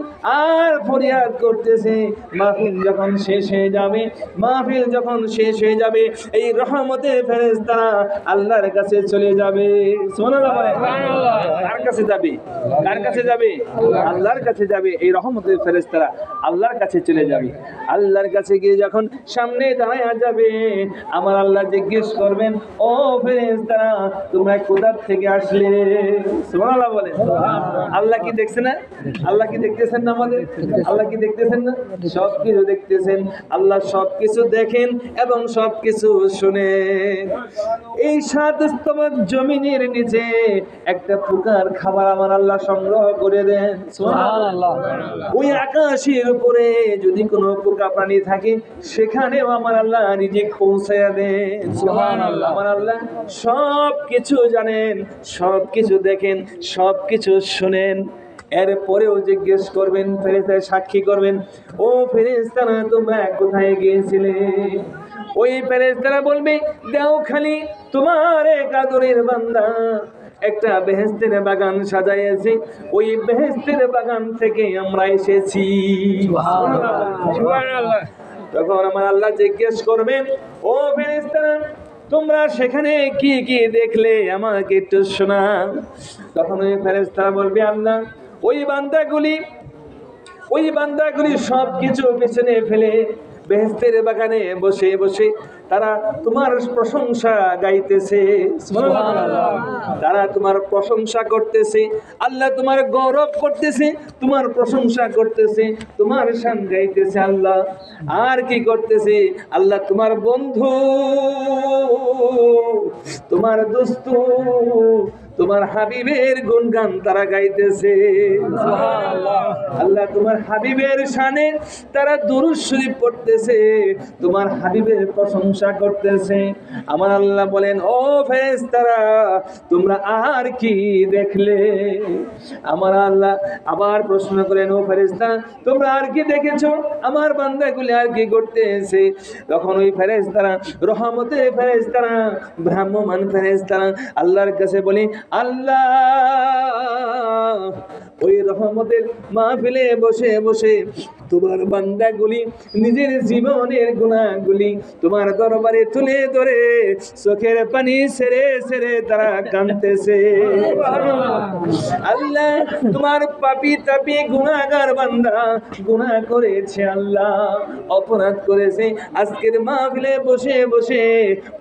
আর ফরিয়াদ করতেছে, মাহফিল যখন শেষ হয়ে যাবে, মাহফিল যখন শেষ হয়ে যাবে, এই রহমতের ফেরেশতারা আল্লাহর কাছে চলে যাবে। সুবহানাল্লাহ বলেন। কার কাছে যাবে? কার কাছে যাবে? আল্লাহর কাছে যাবে। এই রহমতের ফেরেশতারা আল্লাহর কাছে চলে যাবে। আল্লাহর কাছে গিয়ে যখন সামনে দাঁড়ায় যাবে, আমার আল্লাহ জিজ্ঞেস করবেন, ও ফেরেশতারা তোমরা কোথা থেকে আসলে? সুবহানাল্লাহ বলেন। আল্লাহ কি দেখছেন না? আল্লাহ কি দেখতেছেন না? আমাদের আল্লাহ কি দেখতেছেন না? সব কিছু দেখতেছেন। আল্লাহ সব কিছু দেখেন এবং সব কিছু শুনেন। এই 7 স্তম্ভ জমিনের নিচে একটা পোকার খাবার আমার আল্লাহ সংগ্রহ করে দেন। সুবহানাল্লাহ। ওই আকাশের উপরে যদি কোনো পোকা প্রাণী থাকে, সেখানেও আমার আল্লাহ রিজিক পৌঁছায়া দেন। সুবহানাল্লাহ। আমার আল্লাহ সব কিছু জানেন, সব কিছু দেখেন, সব কিছু শুনেন। এরপরেও জিজ্ঞেস করবেন, ফেরেশতারা সাক্ষী করবেন, ও ফেরেশতারা তোমরা কোথায় গিয়েছিলে? ওই ফেরেশতারা বলবে, দাও খালি তোমার এক আদরের বান্দা একটা বেহেশতের বাগান সাজাইয়েছে, ওই বেহেশতের বাগান থেকে আমরা এসেছি। সুবহানাল্লাহ। তখন আমার আল্লাহ জিজ্ঞেস করবেন, ও ফেরেশতারা তোমরা সেখানে কি কি দেখলে আমাকে একটু শোনাও। তখন ওই ফেরেশতারা বলবে, আল্লাহ ওই বান্দাগুলি সব কিছু পেছনে ফেলে বেহেশতের বাগানে বসে বসে তারা তোমার প্রশংসা গাইতেছে। সুবহানাল্লাহ। তারা তোমার প্রশংসা করতেছে, আল্লাহ তোমার গৌরব করতেছে, তোমার প্রশংসা করতেছে, তোমার শান গাইতেছে। আল্লাহ আর কি করতেছে? আল্লাহ তোমার বন্ধু, তোমার দোস্ত, তোমার হাবিবের গুণগান তারা গাইতেছে। সুবহানাল্লাহ। আল্লাহ তোমার হাবিবের শানে তারা দুরূদ শরীফ পড়তেছে, তোমার হাবিবের প্রশংসা করতেছে। আমার আল্লাহ বলেন, ও ফেরেশতারা তোমরা আর কি দেখলে? আমার আল্লাহ আবার প্রশ্ন করেন, ও ফেরেশতা তোমরা আর কি দেখেছো? আমার বান্দাগুলি আর কি করতেছে? তখন ওই ফেরেশতারা, রহমতের ফেরেশতারা, ভ্রাম্যমান ফেরেশতারা আল্লাহর কাছে বলে, আল্লাহ ওই রহমতের মাহফিলে বসে বসে তোমার বান্দাগুলি নিজের জীবনের গুনাহগুলি তোমার দরবারে তুলে ধরে চোখের পানি ছেড়ে ছেড়ে তারা কাঁদতেছে। আল্লাহ তোমার পাপী তাপী গুনাহগার বান্দা গুনাহ করেছে, আল্লাহ অপরাধ করেছে, আজকের মাহফিলে বসে বসে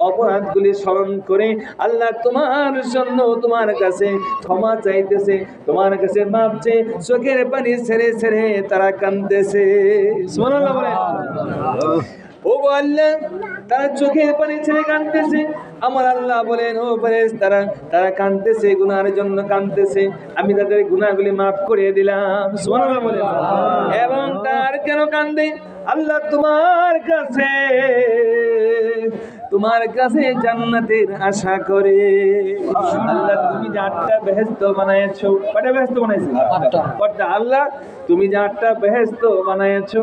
অপরাধগুলি স্মরণ করে আল্লাহ তোমার জন্য তোমার কাছে ক্ষমা চাইতেছে, তোমার কাছে মাপ চেয়ে চোখের পানি ছেড়ে ছেড়ে তারা কাঁদতেছে। সুবহানাল্লাহ বলে, ও আল্লাহ তারা চোখের পানি ছেড়ে কাঁদতেছে। আমার আল্লাহ বলেন, ও ফেরেশতারা তারা কাঁদতেছে, গুনাহের জন্য কাঁদতেছে, আমি তাদের গুনাহগুলি মাফ করে দিলাম। সুবহানাল্লাহ বলেন। এবং তার কেন কাঁদে? আল্লাহ তোমার কাছে জান্নাতের আশা করে। আল্লাহ তুমি যে 8টা বেহেশত বানায়েছো, কয়টা বেহেশত বানাইছো? 8টা। আল্লাহ তুমি যে 8টা বেহেশত বানায়েছো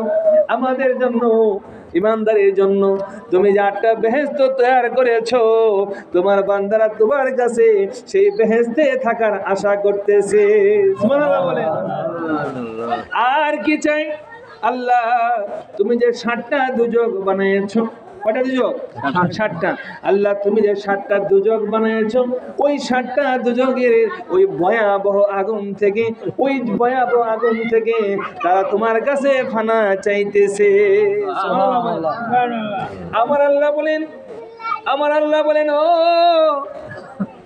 আমাদের জন্য, ইমানদারের জন্য, তুমি যে 8টা বেহেশত তৈরি করেছো, তোমার বান্দারা তোমার কাছে সেই বেহেশতে থাকার আশা করতেছে। সুবহানাল্লাহ বলে। আর কি চাই? আল্লাহ তুমি যে 7টা দুজক বানিয়েছো, কয়টা দুজক? 7টা। আল্লাহ তুমি যে 7টা দুজক বানিয়েছো, ওই 7টা দুজকের ওই ভয়াবহ আগুন থেকে তারা তোমার কাছে ফানা চাইতেছে। আমার আল্লাহ বলেন, ও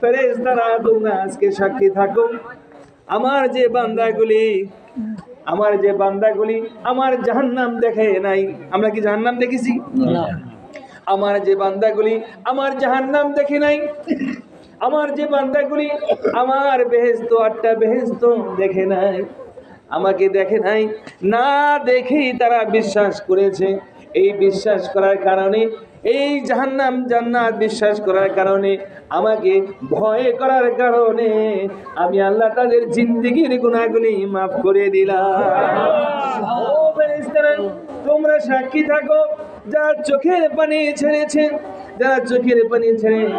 ফেরেশতারা তোমরা আজকে সাক্ষী থাকো, আমার যে বান্দাগুলি আমার জাহান্নাম দেখে নাই। আমরা কি জাহান্নাম দেখেছি? না। আমার যে বান্দাগুলি আমার জাহান্নাম দেখে নাই, আমার যে বান্দাগুলি আমার বেহেশত 8টা বেহেশত দেখে নাই, আমাকে দেখে নাই, না দেখেই তারা বিশ্বাস করেছে। এই বিশ্বাস করার কারণে, এই জাহান্নাম জান্নাত বিশ্বাস করার কারণে, আমাকে ভয় করার কারণে আমি আল্লাহ তাদের জিন্দেগির গুনাহগুলি মাফ করে দিলাম। ও ফেরেশতারা তোমরা সাক্ষী থাকো, যারা চোখের পানি ছেড়েছে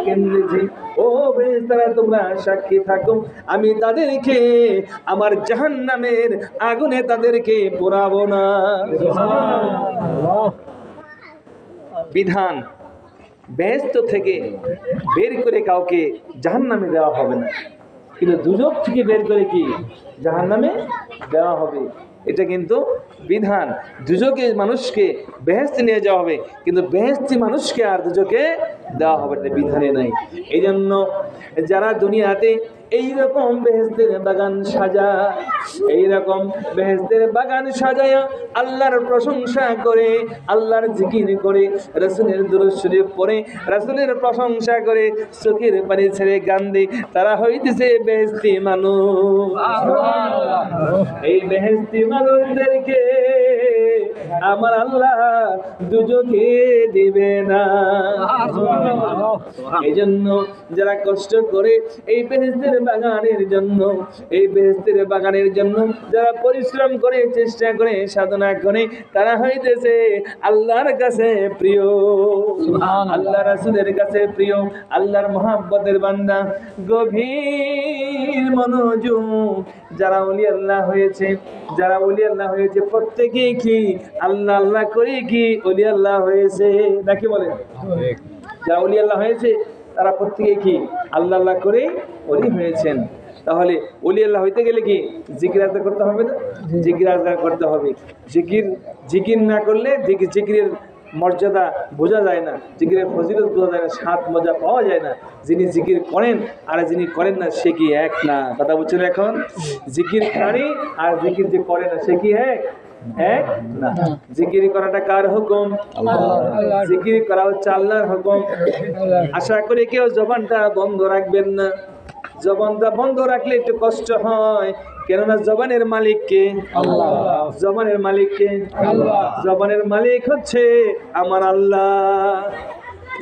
কেঁদেছে, ও ফেরেশতারা তোমরা সাক্ষী থাকো, আমি তাদেরকে আমার জাহান্নামের আগুনে তাদেরকে পোড়াবো না। বিধান, বেহেশত থেকে বের করে কাউকে জাহান্নামে দেওয়া হবে না, কিন্তু দুজক থেকে বের করে কি জাহান্নামে দেওয়া হবে। এটা কিন্তু বিধান। দুজকে মানুষকে বেহেশতে নিয়ে যাওয়া হবে, কিন্তু বেহেশতি মানুষকে আর দুজকে দেওয়া হবে, এটা বিধানে নাই। এই জন্য যারা দুনিয়াতে এইরকম বেহেশতের বাগান সাজায়া আল্লাহর প্রশংসা করে, আল্লাহর জিকির করে, রাসূলের দুরূদ শরীফ পড়ে, রাসূলের প্রশংসা করে, চোখের পানি ছেড়ে কান্দে, তারা হইতেছে বেহেশতি মানুষ। এই বেহেশতি মানুষদেরকে আমার আল্লাহ দুজকে দিবে না। এই জন্য যারা কষ্ট করে এই বেহেশতের বাগানের জন্য, এই বেহেশতের বাগানের জন্য যারা পরিশ্রম করে, চেষ্টা করে, সাধনা করে, তারা হইতেছে আল্লাহর কাছে প্রিয়, আল্লাহ রাসূলের কাছে প্রিয়, আল্লাহর মহব্বতের বান্দা। গভীর মনোযোগ, যারা ওলি আল্লাহ হয়েছে, যারা ওলি আল্লাহ হয়েছে প্রত্যেকেই কি আল্লাহ আল্লাহ করে কি ওলি আল্লাহ হয়েছে নাকি বলে? যারা ওলি আল্লাহ হয়েছে তারা প্রত্যেকেই কি আল্লাহ আল্লাহ করে ওলি হয়েছেন। তাহলে ওলি আল্লাহ হইতে গেলে কি জিকির আজকার করতে হবে না? জিকির আজকার করতে হবে। জিকির না করলে জিকিরের মর্যাদা বোঝা যায় না, জিকিরের ফজিলত বোঝা যায় না, স্বাদ মজা পাওয়া যায় না। যিনি জিকির করেন আর যিনি করেন না সে কি এক না? কথা বুঝছেন এখন? জিকির কারি আর জিকির যে করে না সে কি এক না। জিকির করাটা কার হুকুম? জিকির করা হচ্ছে আল্লাহর হুকুম। আশা করি কেউ জবানটা বন্ধ রাখবেন না। জবানটা বন্ধ রাখলে একটু কষ্ট হয়, কেননা জবানের মালিক কে? আল্লাহ। জবানের মালিক কে? আল্লাহ। জবানের মালিক হচ্ছে আমার আল্লাহ।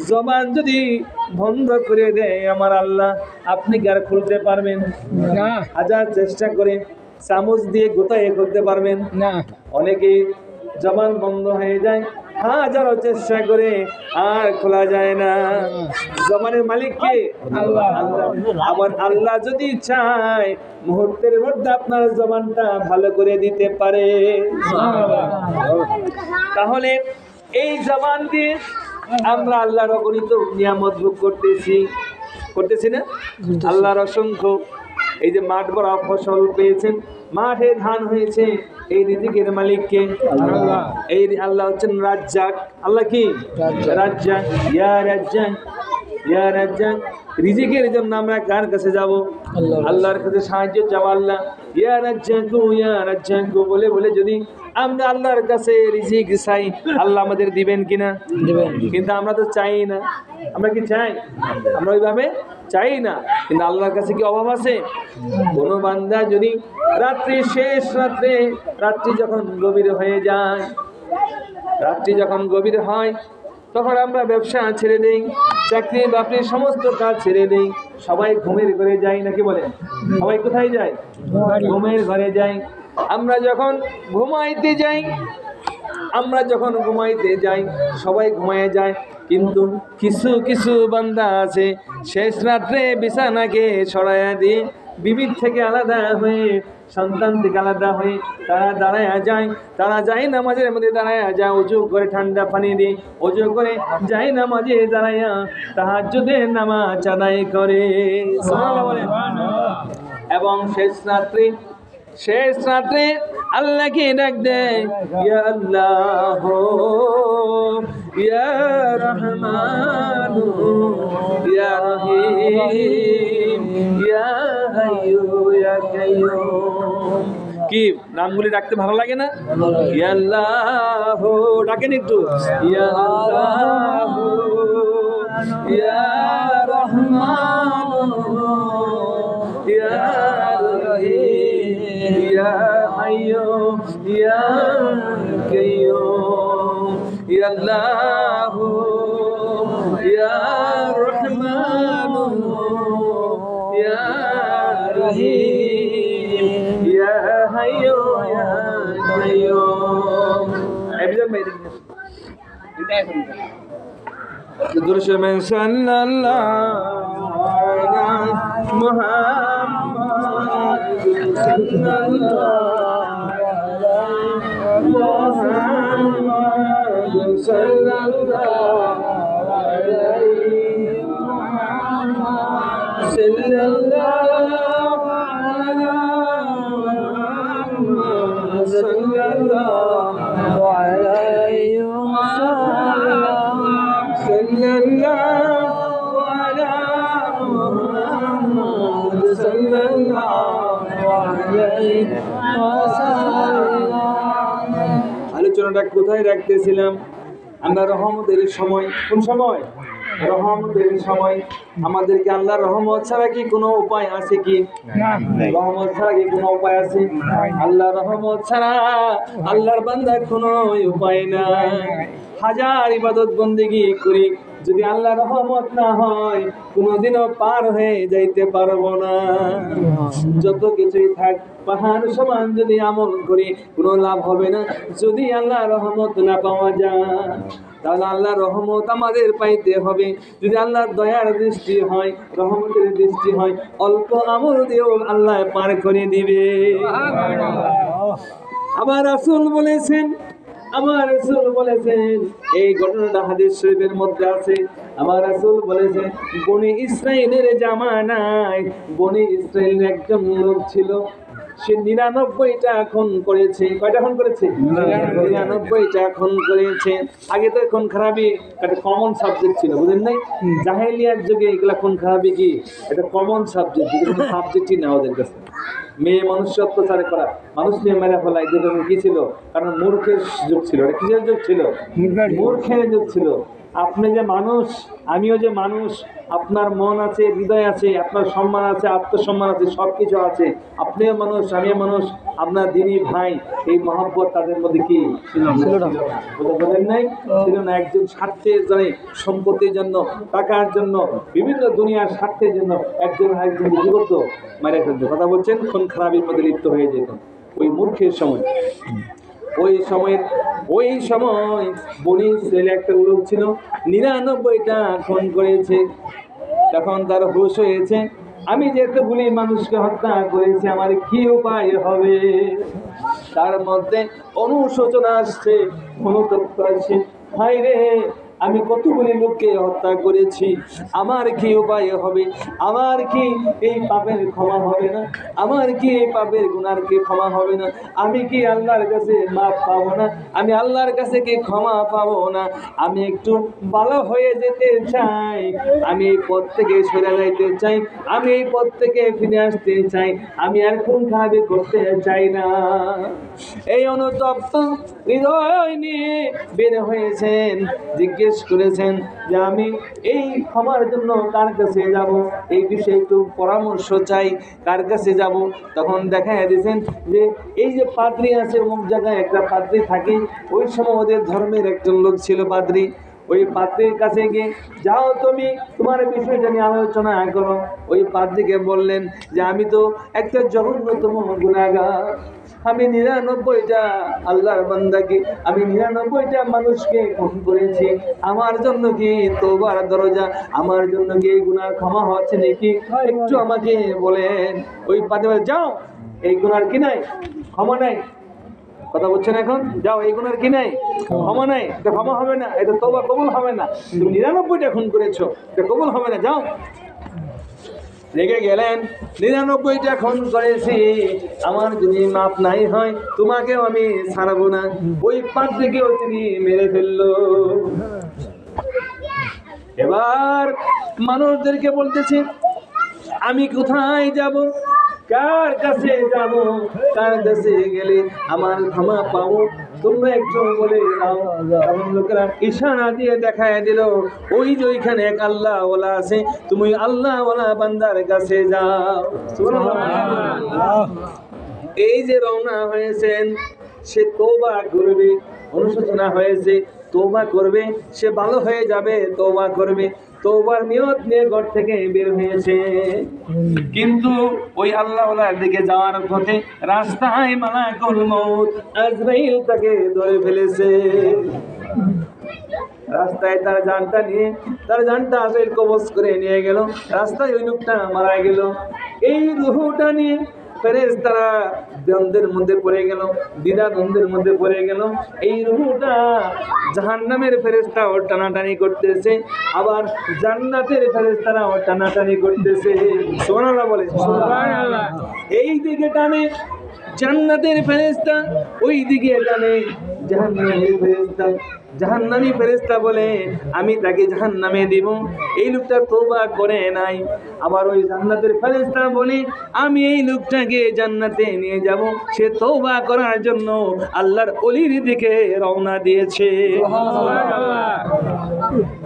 জবান যদি বন্ধ করে দেয় আমার আল্লাহ, আপনি কি আর খুলতে পারবেন? না। হাজার চেষ্টা করে চামচ দিয়ে গোতায় করতে পারবেন না। অনেকেই জবান বন্ধ হয়ে যায়, হাজারো চেষ্টা করে আর খোলা যায় না। জবানের মালিক কে? আল্লাহ। আমার আল্লাহ যদি চায় মুহূর্তের মধ্যে আপনার জবানটা ভালো করে দিতে পারে। তাহলে এই জবান দিয়ে আমরা আল্লাহর অগণিত নিয়ামত ভোগ করতেছি না? আল্লাহর অসংখ্য, এই যে মাঠ ভরা ফসল পেয়েছেন, মাঠে ধান হয়েছে, এই রিজিকের মালিক কে? আল্লাহ। এই আল্লাহ হচ্ছেন রাজ্জাক। আল্লাহ কি? রাজ্জাক। ইয়া রাজ্জাক, ইয়া রাজ্জাক। রিজিকের জন্য আমরা কার কাছে যাব? আল্লাহর কাছে সাহায্য চাও। আল্লাহ ইয়া রাজ্জাকু, ইয়া রাজ্জাকু বলে বলে যদি আমরা আল্লাহর কাছে রিজিক চাই, আল্লাহ আমাদের দিবেন কিনা? দিবেন। কিন্তু আমরা তো চাই না। আমরা কি চাই? আমরা ওইভাবে চাই না। কিন্তু আল্লাহর কাছে কি অভাব আছে? কোন বান্দা যদি রাত্রি শেষ রাত্রি যখন গভীর হয়ে যায়, রাত্রি যখন গভীর হয়, তখন আমরা ব্যবসা ছেড়ে দেই, চাকরি বাকরির সমস্ত কাজ ছেড়ে দেই, সবাই ঘুমের ঘরে যাই নাকি বলেন? সবাই কোথায় যায়? ঘুমের ঘরে যাই। আমরা যখন ঘুমাইতে যাই, সবাই ঘুমায় যায়, কিন্তু কিছু কিছু বান্দা আছে শেষ রাত্রে বিছানাকে ছড়াইয়া দিয়ে বিবির থেকে আলাদা হয়ে, সন্তান থেকে আলাদা হয়ে তারা দাঁড়ায় যায়। তারা যায় নামাজের মধ্যে দাঁড়ায় যায়, অজু করে ঠান্ডা পানি দিয়ে অজু করে যায় নামাজে দাঁড়াইয়া তাহাজ্জুদের নামাজ আদায় করে। সুবহানাল্লাহ বলেন। এবং শেষ রাত্রে আল্লাহকে ডাক দেয়, ইয়া আল্লাহ, ইয়া রহমান, ইয়া রহিম, ইয়া হাইয়্যু ইয়া কাইয়্যুম। কি নামগুলি ডাকতে ভালো লাগে না? ইয়া আল্লাহ ডাকেন একটু। ইয়া আল্লাহ, ইয়া রহমান, ইয়া রহিম, ইয়া হাইয়্যু ইয়া কাইয়্যুম। ইয়া আল্লাহ, ইয়া রহমান, ইয়া রহিম, ইয়া হাইয়্যু ইয়া কাইয়্যুম। এবিজন ভাই দুরুশমান সাল্লাল্লাহু আলা মুহাম্মাদ আলোচনাটা কোথায় রাখতেছিলাম? আমরা রহমতের সময়। কোন সময়? রহমতের সময় আমাদেরকে আল্লাহর রহমত ছাড়া কি কোনো উপায় আছে কি? রহমত ছাড়া কি কোনো উপায় আছে? আল্লাহর রহমত ছাড়া আল্লাহর বান্দার কোনো উপায় নাই। হাজার ইবাদত বন্দেগী করি, যদি আল্লাহর রহমত না হয় কোনোদিনও পার হয়ে যাইতে পারবো না। যত কিছুই থাক পাহাড় সমান যদি আমল করি কোনো লাভ হবে না যদি আল্লাহর রহমত না পাওয়া যায়। তাহলে আল্লাহর রহমত আমাদের পাইতে হবে। যদি আল্লাহর দয়ার দৃষ্টি হয়, রহমতের দৃষ্টি হয়, অল্প আমল দিয়েও আল্লাহ পার করে দিবে। আমার রাসূল বলেছেন, আমার রাসূল বলেছেন, এই ঘটনাটা হাদিস শরীফের মধ্যে আছে। আমার রাসূল বলেছেন, বনি ইসরাইলের জামানায় বনি ইসরাইলের একজন লোক ছিল, সে 99টা খুন করেছে। কয়টা খুন করেছে? 99টা খুন করেছে। আগে তো খুন খারাপি একটা কমন সাবজেক্ট ছিল, বুঝেন নাই? জাহেলিয়ার যুগে এগুলা খুন খারাপি কি এটা কমন সাবজেক্ট, কোনো সাবজেক্টই না ওদের কাছে। মেয়ে মানুষ অত্যাচার করা, মানুষ নিয়ে মেরে ফেলা, এটা কি ছিল? কারণ মূর্খের যুগ ছিল। এটা কিসের যুগ ছিল? মূর্খের যুগ ছিল। আপনি যে মানুষ, আমিও যে মানুষ, আপনার মন আছে, হৃদয় আছে, আপনার সম্মান আছে, আত্মসম্মান আছে, সব কিছু আছে। আপনিও মানুষ, আমিও মানুষ, আপনার দিনী ভাই, এই মহব্বত তাদের মধ্যে কি ছিল না? বলেন নাই? ছিল না। একজন স্বার্থের জন্য, সম্পত্তির জন্য, টাকার জন্য, বিভিন্ন দুনিয়ার স্বার্থের জন্য একজন আরেকজন কি করতো? মারে ফেলতো। কথা বলছেন, খুন খারাপির মধ্যে লিপ্ত হয়ে যেত ওই মূর্খের সময়। ওই সময় বনি ইসরাইল একটা লোক ছিল, 99টা খুন করেছে। তখন তার হুঁশ হয়েছে, আমি যেতে ভুলি মানুষকে হত্যা করেছি, আমার কি উপায় হবে? তার মধ্যে অনুশোচনা আসছে, অনুতপ্ত আসছে, হায় রে, আমি কতগুলি লোককে হত্যা করেছি, আমার কি উপায় হবে? আমার কি এই পাপের ক্ষমা হবে না? আমার কি এই পাপের গুনার কি ক্ষমা হবে না? আমি কি আল্লাহর কাছে মাফ পাবো না? আমি আল্লাহর কাছে কি ক্ষমা পাবো না? আমি একটু ভালো হয়ে যেতে চাই, আমি এই পথ থেকে সরে যাইতে চাই, আমি এই পথ থেকে ফিরে আসতে চাই, আমি আর খুন খারাপি করতে চাই না। এই অনুতপ্ত হৃদয় নিয়ে বের হয়েছেন, জিজ্ঞেস করেছেন যে আমি এই ক্ষমার জন্য কার কাছে যাব, এই বিষয়ে একটু পরামর্শ চাই, কার কাছে যাব? তখন দেখা দিয়েছেন যে এই যে পাদ্রী আছে, অমুক জায়গায় একটা পাদ্রী থাকে, ওই সময় ওদের ধর্মের একজন লোক ছিল পাদ্রী। ওই পাদ্রীর কাছে গিয়ে, যাও তুমি তোমার বিষয়টা নিয়ে আলোচনা করো। ওই পাদ্রীকে বললেন যে আমি তো একটা জঘন্যতম গুনাহগার, আমি 99টা আল্লাহর বান্দাকে, আমি 99টা মানুষকে খুন করেছি, আমার জন্য কি তওবার দরজা, আমার জন্য কি এই গুনাহ ক্ষমা হচ্ছে নাকি? একটু আমাকে বলেন। ওই পাদ্রী বলে, যাও, এই গুনার কি নাই? ক্ষমা নাই। কথা বলছেন এখন? যাও, এই গুনার কি নাই? ক্ষমা নাই, এটা ক্ষমা হবে না, এটা তওবা কবুল হবে না। তুমি 99টা খুন করেছো, এটা কবুল হবে না, যাও। রেগে গেলেন, 99টা খুন করেছি, আমার যদি মাপ নাই হয় তোমাকেও আমি ছাড়বো না। ওই পাদ্রীকেও তিনি মেরে ফেললো। এবার মানুষদেরকে বলতেছে, আমি কোথায় যাব, কার কাছে যাব, কার কাছে গেলে আমার ক্ষমা পাবো? তোমরা একটু বলে দাও। তখন লোকেরা ইশারা দিয়ে দেখায় দিল, ওই যে ওইখানে এক আল্লাহওয়ালা আছে, তুমি আল্লাহওয়ালা বান্দার কাছে যাও। এই যে রওনা হয়েছেন, সে তওবা করবে, অনুশোচনা হয়েছে, তওবা করবে, সে ভালো হয়ে যাবে, তওবা করবে, তওবার নিয়ত নিয়ে ঘর থেকে বের হয়েছে। কিন্তু ওই আল্লাহওয়ালার দিকে যাওয়ার পথে রাস্তায় মালাকুল মউত আজরাইল তাকে ধরে ফেলেছে। রাস্তায় তার জানটা আজরাইল কবজ করে নিয়ে গেল। রাস্তায় ওই লোকটা মারা গেল। এই রূহটা নিয়ে ফেরেশতারা দ্বন্দ্বের মধ্যে পড়ে গেল, দ্বিধাদ্বন্দ্বের মধ্যে পড়ে গেল। এই রূহটা জাহান্নামের ফেরেশতাও টানাটানি করতেছে, আবার জান্নাতের ফেরেশতারাও টানাটানি করতেছে। সুবহানাল্লাহ বলে, সুবহানাল্লাহ। এই দিকে টানে জান্নাতের ফেরেশতা, ওই দিকে টানে জাহান্নামের ফেরেশতা। জাহান্নামী ফেরেশতা বলে, আমি তাকে জাহান্নামে দিব, এই লোকটা তওবা করে নাই। আবার ওই জান্নাতের ফেরেশতা বলে, আমি এই লোকটাকে জান্নাতে নিয়ে যাব, সে তওবা করার জন্য আল্লাহর ওলির দিকে রওনা দিয়েছে। সুবহানাল্লাহ।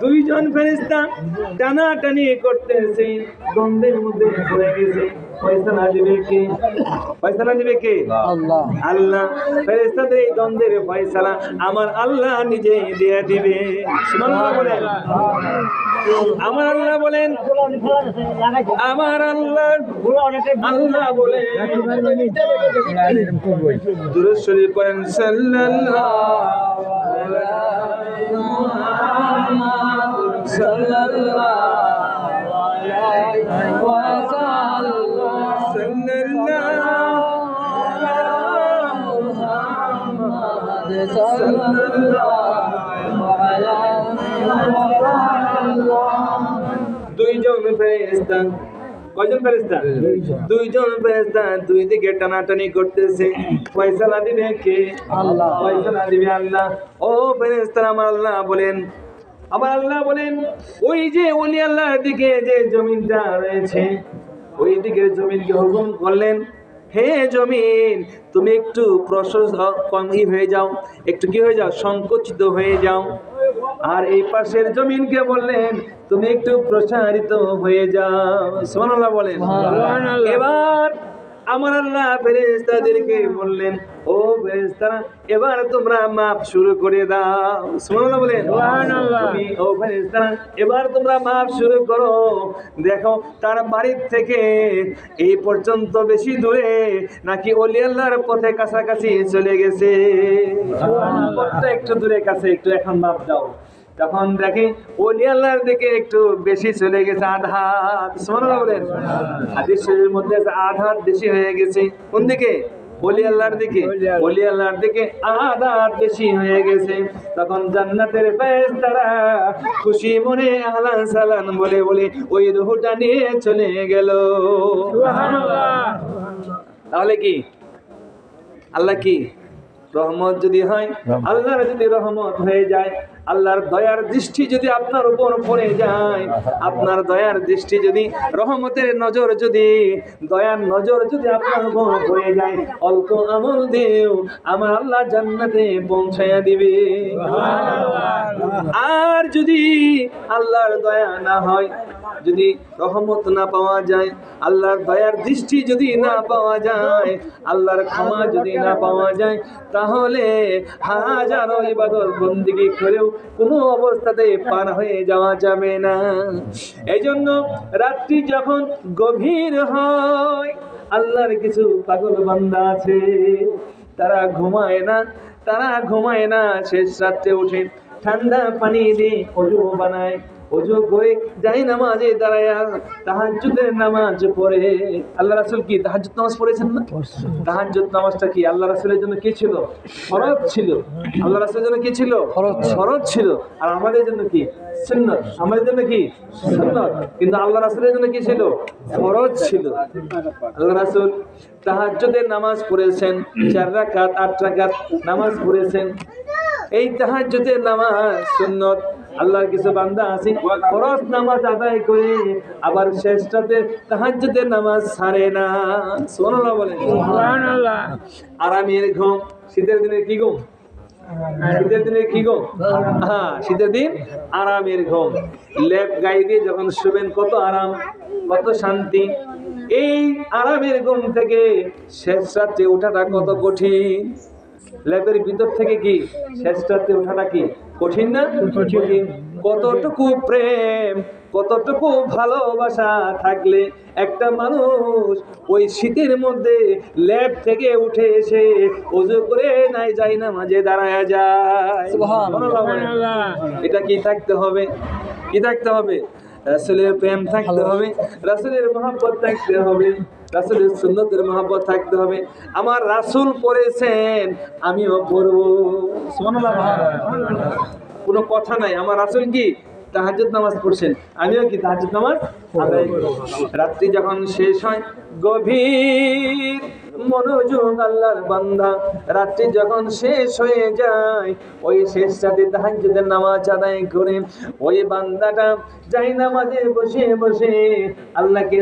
দুইজন ফেরেশতা টানাটানি করতেছে, দ্বন্দ্বের মধ্যে পড়ে গেছে। ফয়সালা দিবে কে? ফয়সালা দিবে কে? আল্লাহ। আল্লাহ। ফেরেশতাদের এই দ্বন্দ্বের ফয়সালা আমার আল্লাহ নিজেই দিয়ে দিবে। সুবহানাল্লাহ বলেন। আমার আল্লাহ বলেন, আমার আল্লাহ আল্লাহ বলেন, দুরূদ শরীফ পড়েন, সাল্লাল্লাহু আলাইহি মুহাম্মাদ সাল্লাল্লাহু আলাইহি ওয়াসাল্লাম, সাল্লাল্লাহু আলা মুহাম্মাদ সাল্লাল্লাহু আলাইহি ওয়াসাল্লাম। দুইজন ফেরেশতা, কয়জন ফেরেশতা? দুইজন ফেরেশতা দুই দিকে টানাটানি করতেছে। ফয়সালা দিবে কে? আল্লাহ। ফয়সালা দিবে আল্লাহ। ও ফেরেশতারা আমার আল্লাহ বলেন, আমার আল্লাহ বলেন, ওই যে ওলি আল্লাহর দিকে যে জমিনটা রয়েছে, ওই দিকের জমিনকে হুকুম করলেন, হে জমিন তুমি একটু কমই হয়ে যাও, একটু কি হয়ে যাও, সংকুচিত হয়ে যাও। আর এই পাশের জমিনকে বললেন তুমি একটু প্রসারিত হয়ে যাও। সুবহানাল্লাহ বলেন। এবার আমার আল্লাহ ফেরেশতাদেরকে বললেন, ও ফেরেশতারা এবার তোমরা মাপ শুরু করে দাও। সুবহানাল্লাহ বলেন। তুমি ও ফেরেশতারা এবার তোমরা মাপ শুরু করো। দেখো তার বাড়ির থেকে এই পর্যন্ত বেশি দূরে নাকি ওলি আল্লাহর পথে কাছাকাছি চলে গেছে। একটু দূরে কাছে, একটু এখন মাপ দাও। তখন দেখে ওলি আল্লাহর দিকে একটু বেশি চলে গেছে, আধাত। সুবহানাল্লাহ বলেন। হাদিস শরীফের মধ্যে আধাত বেশি হয়ে গেছে। কোন দিকে? ওলি আল্লাহর দিকে। ওলি আল্লাহর দিকে আধাত বেশি হয়ে গেছে। তখন জান্নাতের ফেরেশতারা খুশি মনে আহলান সালাম বলে বলে ওই রূহটা নিয়ে চলে গেল। সুবহানাল্লাহ। তাহলে কি আল্লাহ কি রহমত যদি হয়, আল্লাহর যদি রহমত হয়ে যায়, আল্লাহর দয়ার দৃষ্টি যদি আপনার উপর পড়ে যায়, আপনার দয়ার দৃষ্টি যদি, রহমতের নজর যদি, দয়ার নজর যদি আপনার উপর পড়ে যায়, অল্প আমল দিয়েও আমার আল্লাহ জান্নাতে পৌঁছায়া দিবে। আর যদি আল্লাহর দয়া না হয়, যদি রহমত না পাওয়া যায়, আল্লাহর দয়ার দৃষ্টি যদি না পাওয়া যায়, আল্লাহর ক্ষমা যদি না পাওয়া যায়, তাহলে হাজারো ইবাদত বন্দেগী করেও কোনো অবস্থাতে পার হয়ে যাওয়া যাবে না। এই জন্য রাত্রি যখন গভীর হয়, আল্লাহর কিছু পাগল বান্দা আছে, তারা ঘুমায় না, তারা ঘুমায় না, শেষ রাত্রে উঠে ঠান্ডা পানি দিয়ে ওযু বানায়, ওযু করে যাই নামাজে দাঁড়ায় তাহাজ্জুদের নামাজ পড়ে। আল্লাহ রাসূল কি তাহাজ্জুদ নামাজ পড়েছেন না? তাহাজ্জুদ নামাজটা কি আল্লাহ রাসূলের জন্য কি ছিল? ফরজ ছিল। আল্লাহ রাসূলের জন্য কি ছিল? ফরজ ছিল। আর আমাদের জন্য কি? সুন্নাত। আমাদের জন্য কি? সুন্নাত। কিন্তু আল্লাহ রাসূলের জন্য কি ছিল? ফরজ ছিল। আল্লাহ রাসূল তাহাজ্জুদের নামাজ পড়েছেন, 4 রাকাত 8 রাকাত নামাজ পড়েছেন। এই তাহাজ্জুদের নামাজ সুন্নাত। আল্লাহর কিছু বান্দা আছে ফরজ নামাজ আদায় করে আবার শেষ রাতে তাহাজ্জুদের নামাজ ছাড়ে না। সুবহানাল্লাহ বলেন। সুবহানাল্লাহ। আরামের ঘুম, শীতের দিনে কি ঘুম? শীতের দিনে কি ঘুম? হ্যাঁ, শীতের দিন আরামের ঘুম। লেপ গায়ে দিয়ে যখন শুবেন কত আরাম, কত শান্তি। এই আরামের ঘুম থেকে শেষ রাতে ওঠাটা কত কঠিন। লেপের ভিতর থেকে কি শেষ রাতে ওঠাটা কি কঠিন না? কঠিন। কতটুকু প্রেম, কতটুকু ভালোবাসা থাকলে একটা মানুষ ওই শীতের মধ্যে লেপ থেকে উঠে এসে ওযু করে নাই যাই নামাজে দাঁড়ায়া যায়। সুবহানাল্লাহ। এটা কি থাকতে হবে? কি থাকতে হবে? রাসূলের প্রেম থাকতে হবে, রাসূলের মহব্বত থাকতে হবে, রাসূলের সুন্নতের মহব্বত থাকতে হবে। আমার রাসূল পড়েছেন, আমিও পড়ব। সুবহানাল্লাহ। কোনো কথা নাই। আমার রাসূল কি তাহাজ্জুদ নামাজ পড়ছেন, আমিও কি তাহাজ্জুদ নামাজ আদায় করব। রাত্রি যখন শেষ হয়, গভীর মনোযোগ আল্লাহর বান্দা, রাত্রি যখন শেষ হয়ে যায়, ওই শেষ রাতে তাহাজ্জুদের নামাজ আদায় করে ওই বান্দাটা যাই নামাজে বসে বসে আল্লাহকে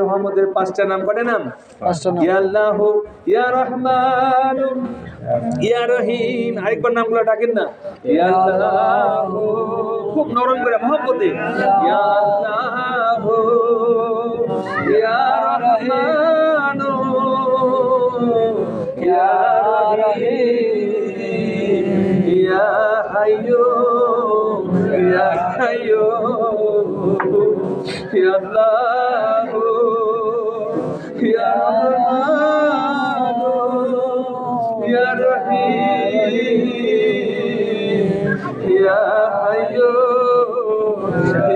রহমতের 5টা নাম, কয়টা নাম? 5টা নাম। ইয়া আল্লাহ, ইয়া রহমান, ইয়া রহিম। আরেকবার নামগুলো ডাকেন না। ইয়া আল্লাহ, খুব নরম করে মহব্বতে। ইয়া আল্লাহ, ইয়া রহমান, ইয়া রহিম, ইয়া হাইয়্যু ইয়া কাইয়্যুম, ইয়া আল্লাহ, ইয়া রহমান, ইয়া রহিম, ইয়া হাইয়্যু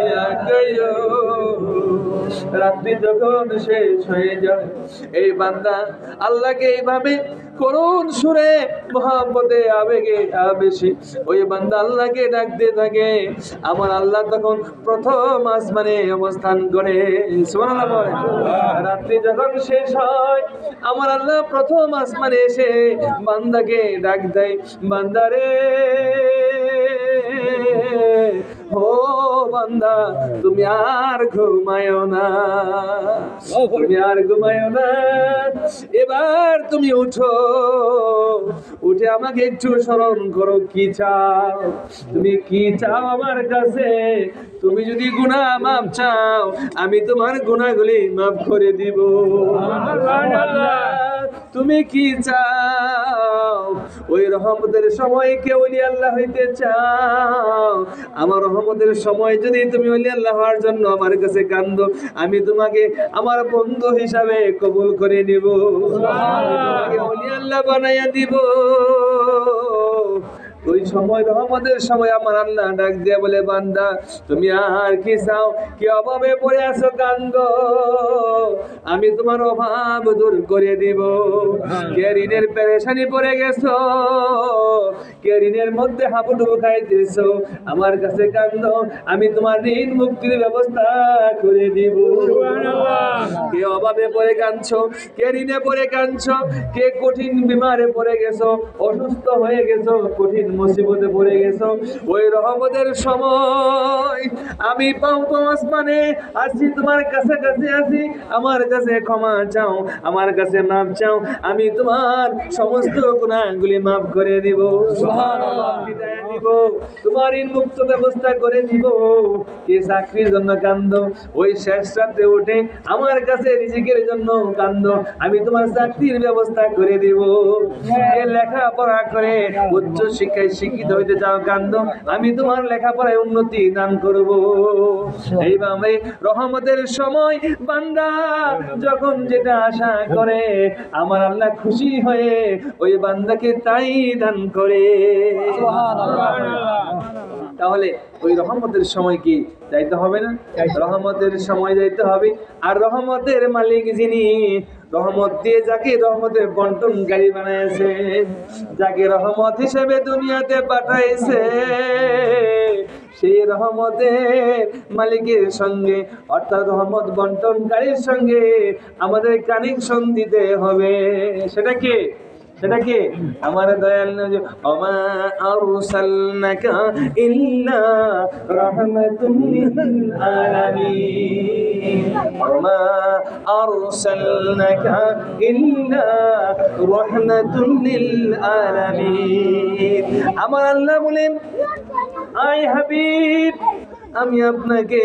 ইয়া কাইয়্যুম। রাত্রি যখন শেষ হয়ে যায়, এই বান্দা আল্লাহকে এইভাবে করুণ সুরে মহব্বতে আবেগে আবেশে ওই বান্দা আল্লাহকে ডাকতে থাকে। আমার আল্লাহ তখন প্রথম আসমানে অবস্থান করে। সুবহানাল্লাহ বলেন। রাত্রি যখন শেষ হয়, আমার আল্লাহ প্রথম আসমানে এসে বান্দাকে ডাক দেয়, বান্দারে ও বান্দা, তুমি আর ঘুমায়ো না, তুমি আর ঘুমায়ো না, এবার তুমি উঠো, উঠে আমাকে একটু স্মরণ করো, কি চাও, তুমি কি চাও আমার কাছে? তুমি যদি গুনাহ মাফ চাও, আমি তোমার গুনাহগুলি মাফ করে দিব। তুমি কি চাও? ওই রহমতের সময় কে ওলি আল্লাহ হইতে চাও? আমার রহমতের সময় যদি তুমি ওলি আল্লাহ হওয়ার জন্য আমার কাছে কান্দো, আমি তোমাকে আমার বন্ধু হিসাবে কবুল করে নিব, তোমাকে ওলি আল্লাহ বানাইয়া দিব। ওই সময় রহমতের সময় আমার আল্লাহ ডাক দিয়ে বলে, বান্দা তুমি আর কি চাও? কি অভাবে পড়ে আছো কান্দো, আমি তোমার অভাব দূর করে দিব। কে ঋণের পেরেশানি পড়ে গেছো, কে ঋণের মধ্যে হাবুডুবু খাইতেছো, আমার কাছে কান্দো, আমি তোমার ঋণ মুক্তির ব্যবস্থা করে দিব। কে অভাবে পড়ে কাঁদছো, কে ঋণে পড়ে কাঁদছো, কে কঠিন বিমারে পড়ে গেছো, অসুস্থ হয়ে গেছো, কঠিন মুসিবতে পড়ে গেছো, ওই রহমতের সময় আমি পাও আসমানে আসি, তোমার কাছে কাছে আসি, আমার কাছে ক্ষমা চাও, আমার কাছে মাফ চাও, আমি তোমার সমস্ত গুনাহগুলি মাফ করে দিব, সুবহানাল্লাহ, বিদায় দিব, তোমার ঋণ মুক্ত ব্যবস্থা করে দিব। কে চাকরির জন্য কান্দো, ওই শেষ রাতে উঠে আমার কাছে রিজিকের জন্য কান্দো, আমি তোমার চাকরির ব্যবস্থা করে দিব। কে লেখাপড়া করে উচ্চ শিক্ষায় শিক্ষিত হইতে চাও, কান্দো, আমি তোমার লেখাপড়ায় উন্নতি দান করব। এইভাবে রহমতের সময় বান্দা যখন যেটা আশা করে, আমার আল্লাহ খুশি হয়ে ওই বান্দাকে তাই দান করে। তাহলে ওই রহমতের সময় কি যাইতে হবে না? রহমতের সময় যাইতে হবে। আর রহমতের মালিক যিনি, রহমত দিয়ে যাকে রহমতের বন্টনকারী বানাইছে, যাকে রহমত হিসেবে দুনিয়াতে পাঠাইছে, সেই রহমতের মালিকের সঙ্গে অর্থাৎ রহমত বন্টনকারীর সঙ্গে আমাদের কানেকশন দিতে হবে। সেটা কি? সেটা কি? আমার দয়াল নবী, ওমা আরসালনাকা ইল্লা রাহমাতুল লিল আলামিন, ওমা আরসালনাকা ইল্লা রাহমাতুল লিল আলামিন। আমার আল্লাহ বলেন, আই হাবিব, আমি আপনাকে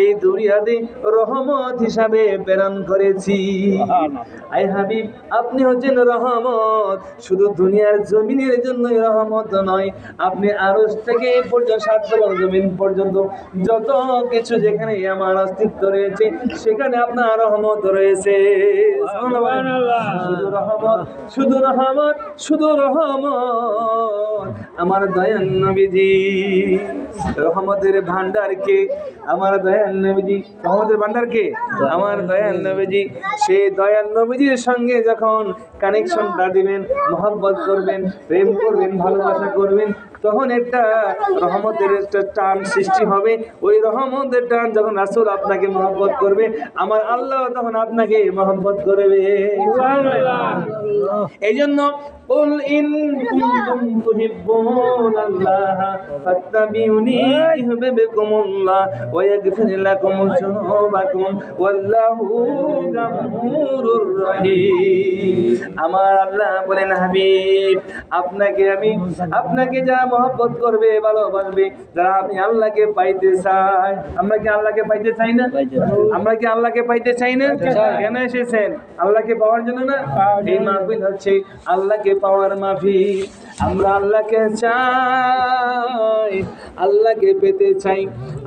এই দুনিয়াতে রহমত হিসাবে প্রেরণ করেছি। আই হাবিব, আপনি হচ্ছেন রহমত, শুধু দুনিয়ার জমিনের জন্যই রহমত নয়, আপনি আরশ থেকে এই পর্যন্ত 7 তলা জমিন পর্যন্ত যত কিছু যেখানে আমার অস্তিত্ব রয়েছে, সেখানে আপনার রহমত রয়েছে। শুধু রহমত, শুধু রহমত, শুধু রহমত। আমার দয়াল নবীজি রহমতের ভান্ডার কে? আমার দয়াল নবীজি রহমতের ভান্ডার কে? আমার দয়াল নবীজি। সেই দয়াল নবীজির সঙ্গে যখন কানেকশনটা দিবেন, মহব্বত করবেন, প্রেম করবেন, ভালোবাসা করবেন, তখন একটা রহমতের একটা টান সৃষ্টি হবে। ওই রহমতের টান যখন রাসূল আপনাকে মহব্বত করবে, আমার আল্লাহ তখন আপনাকে মহব্বত করবে। এই জন্য قل إن كنتم تحبون الله فاتبعوني يحببكم الله ويغفر لكم ذنوبكم والله غفور رحيم। আমার আল্লাহ বলেন, হাবিব আপনাকে যারা মহব্বত করবে, ভালোবাসবে, যারা আপনি আল্লাহকে পাইতে চায়। আমরা কি আল্লাহকে পাইতে চাই না? আমরা কি আল্লাহকে পাইতে চাই না? কেন এসেছেন? আল্লাহকে পাওয়ার জন্য না? এই মাহফিল হচ্ছে আল্লাহকে পাওয়ার মাহফিল। আমরা আল্লাহকে চাই, আল্লাহকে পেতে চাই,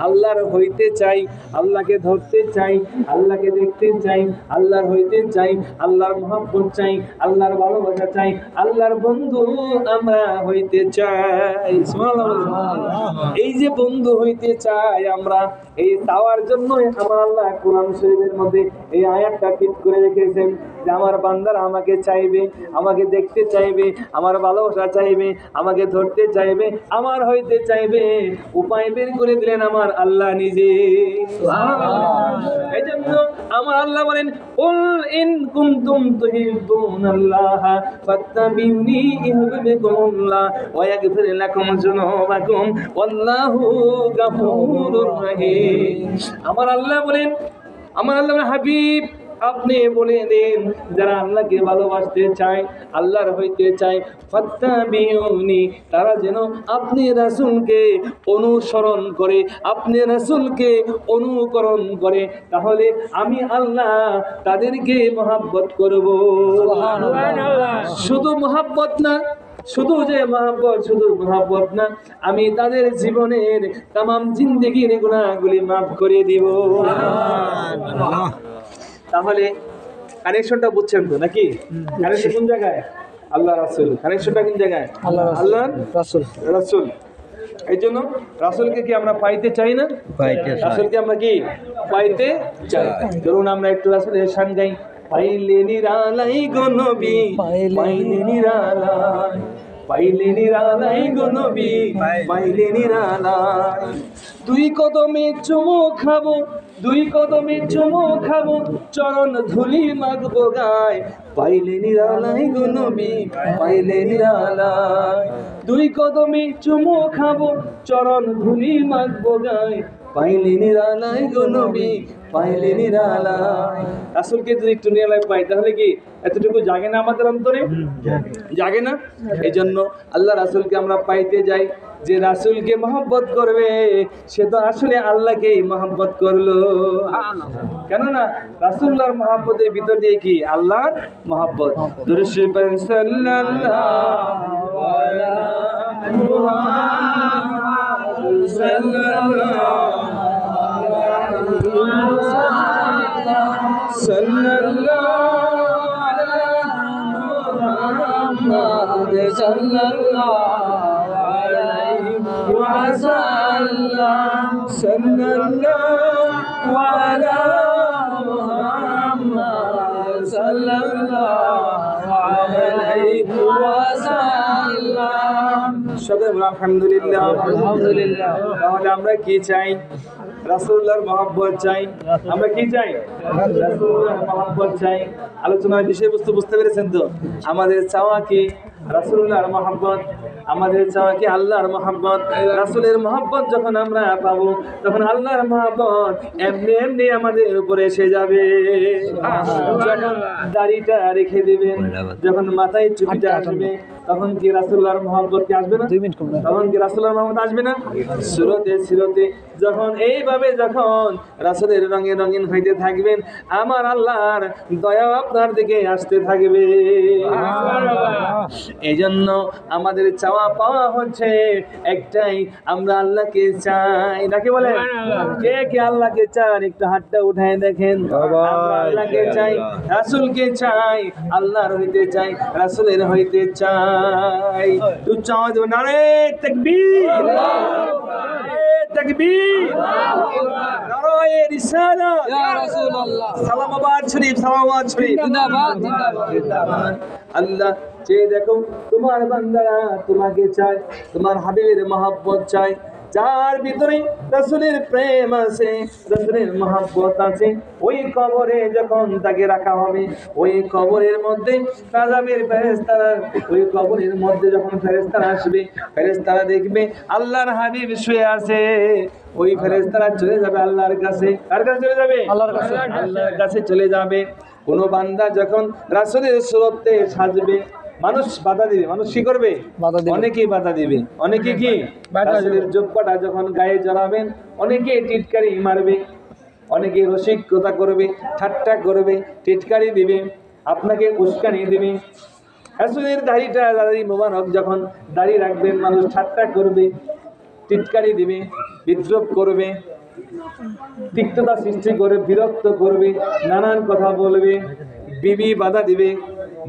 আল্লাহর হইতে চাই, আল্লাহকে ধরতে চাই, আল্লাহকে দেখতে চাই, আল্লাহর হইতে চাই, আল্লাহর মহব্বত চাই, আল্লাহর ভালোবাসা চাই, আল্লাহর বন্ধু আমরা হইতে চাই। সুবহানাল্লাহ। এই যে বন্ধু হইতে চাই আমরা, এই চাওয়ার জন্যই আমার আল্লাহ কোরআন শরীফের মধ্যে এই আয়াতটা ফিট করে রেখেছেন যে আমার বান্দারা আমাকে চাইবে, আমাকে দেখতে চাইবে, আমার ভালোবাসা চাইবে, আমাকে ধরতে চাইবে, আমার হইতে চাইবে। উপায় বের করে দিলেন আমার আল্লাহ নিজে। এই জন্য আমার আল্লাহ বলেন, কুল ইন কুনতুম তুহিব্বুনাল্লাহ ফাত্তাবিউনি ইউহিব্বুকুমুল্লাহ ওয়া ইয়াগফির লাকুম যুনুবাকুম ওয়াল্লাহু গফুরুর রহিম। আমার আল্লাহ বলেন, হাবিব আপনি বলে দেন, যারা আল্লাহকে ভালোবাসতে চায়, আল্লাহর হইতে চায়, ফাত্তাবিউনি, তারা যেন আপনি রাসূলকে অনুসরণ করে, আপনি রাসূলকে অনুকরণ করে, তাহলে আমি আল্লাহ তাদেরকে মহব্বত করব। সুবহানাল্লাহ। শুধু মহব্বত না, শুধু মহব্বত না, আমি তাদের জীবনের তামাম জিন্দেগির গুনাহগুলি মাফ করে দিব। তাহলে কানেকশনটা বুঝছেন তো নাকি? কানেকশন কোন জায়গায়? আল্লাহ রাসূল। কানেকশনটা কোন জায়গায়? আল্লাহ রাসূল। এই জন্য রাসূলকে কি আমরা পাইতে চাই না? রাসূলকে আমরা কি পাইতে চাই। ধরুন আমরা একটু রাসূলের শান গাই, পাইলে নিরালাই গো নবী, পাইলে নিরালাই, পাইলে নিরালাই গো নবী, পাইলে নিরালাই। দুই কদমে চুমু খাবো, দুই কদমে চুমু খাবো, চরণ ধুলি মাগবো গায়, পাইলে নিরালাই গো নবী, পাইলে নিরালাই। দুই কদমে চুমু খাবো, চরণ ধুলি মাগবো গায়, পাইলে নিরালাই গো নবী, পাইলে নিরালাই। রাসূলকে যদি একটু নিরালাই পাই, তাহলে কি এতটুকু জাগে না আমাদের অন্তরে? জাগে না? এই জন্য আল্লাহ রাসূলকে আমরা পাইতে যাই। যে রাসূলকে মহব্বত করবে, সে তো আসলে আল্লাহকেই মহব্বত করলো। কেননা রাসূলুল্লাহর মহব্বতের ভিতর দিয়ে কি আল্লাহর মহব্বত। দুরূদ শরীফ পড়েন, সাল্লাল্লাহু আলা মুহাম্মাদ, সাল্লাল্লাহু আলহামদুলিল্লাহ। তাহলে আমরা কি চাই? রাসূলুল্লাহর মহব্বত চাই। আমরা কি চাই? রাসূলুল্লাহর মহব্বত চাই। আলোচনার বিষয়বস্তু বুঝতে পেরেছেন তো? আমাদের চাওয়া কি রাসূলুল্লাহর মহব্বত, আমাদের চাওয়া কি আল্লাহর মহব্বত। রাসূলের মহব্বত যখন আমরা পাবো, তখন আল্লাহর মহব্বত এমনি এমনি আমাদের উপরে এসে যাবে। যখন দাড়িটা রেখে দিবেন, যখন মাথায় টুপিটা আসবে, তখন কি রাসূলুল্লাহর মহব্বত কি আসবে না? তখন কি রাসূলুল্লাহর মহব্বত আসবে না? সুরতে যখন এইভাবে যখন রাসূলের রঙে রঙিন হইতে থাকবেন, আমার আল্লাহর দয়া আপনার দিকে আসতে থাকবে। এই জন্য আমাদের চাওয়া পাওয়া হচ্ছে একটাই, আমরা আল্লাহকে চাই। নাকি বলেন? কে কে আল্লাহকে চান? একটু হাতটা উঠায় দেখেন। আল্লাহকে চাই, রাসূলকে চাই, আল্লাহর হইতে চাই, রাসূলের হইতে চাই। তুই চাও দেব, নারে তাকবীর, তাকবীর, নারায়ে রিসালাত, ইয়া রাসূলুল্লাহ, সালামাবাদ শরীফ, সালামাবাদ শরীফ, জিন্দাবাদ, জিন্দাবাদ। আল্লাহ চেয়ে দেখো তোমার বান্দারা তোমাকে চায়, তোমার হাবিবের মহব্বত চায়, যার ভিতরে রাসূলের প্রেম আছে, রাসূলের মহব্বত আছে, ওই কবরে যখন তাকে রাখা হবে, ওই কবরের মধ্যে আযাবের ফেরেশতারা, ওই কবরের মধ্যে যখন ফেরেশতারা আসবে, ফেরেশতারা দেখবে আল্লাহর হাবিব শুয়ে আছে, ওই ফেরেশতারা চলে যাবে আল্লাহর কাছে। কার কাছে চলে যাবে? আল্লাহর কাছে। আল্লাহর কাছে চলে যাবে। কোন বান্দা যখন রাসূলের সুরতে সাজবে, মানুষ বাধা দিবে, মানুষ কি করবে? অনেকেই বাধা দিবে, অনেকে কি রাসূলের জুব্বাটা যখন গায়ে জড়াবেন, অনেকে টিটকারি মারবে, অনেকে রসিকতা করবে, ঠাট্টা করবে, টিটকারি দিবে, আপনাকে উস্কানি দিবে। রাসূলের দাড়ি মোবারক যখন দাড়ি রাখবেন, মানুষ ঠাট্টা করবে, টিটকারি দিবে, বিদ্রুপ করবে, তিক্ততা সৃষ্টি করে, বিরক্ত করবে, নানান কথা বলবে, বিবি বাধা দিবে,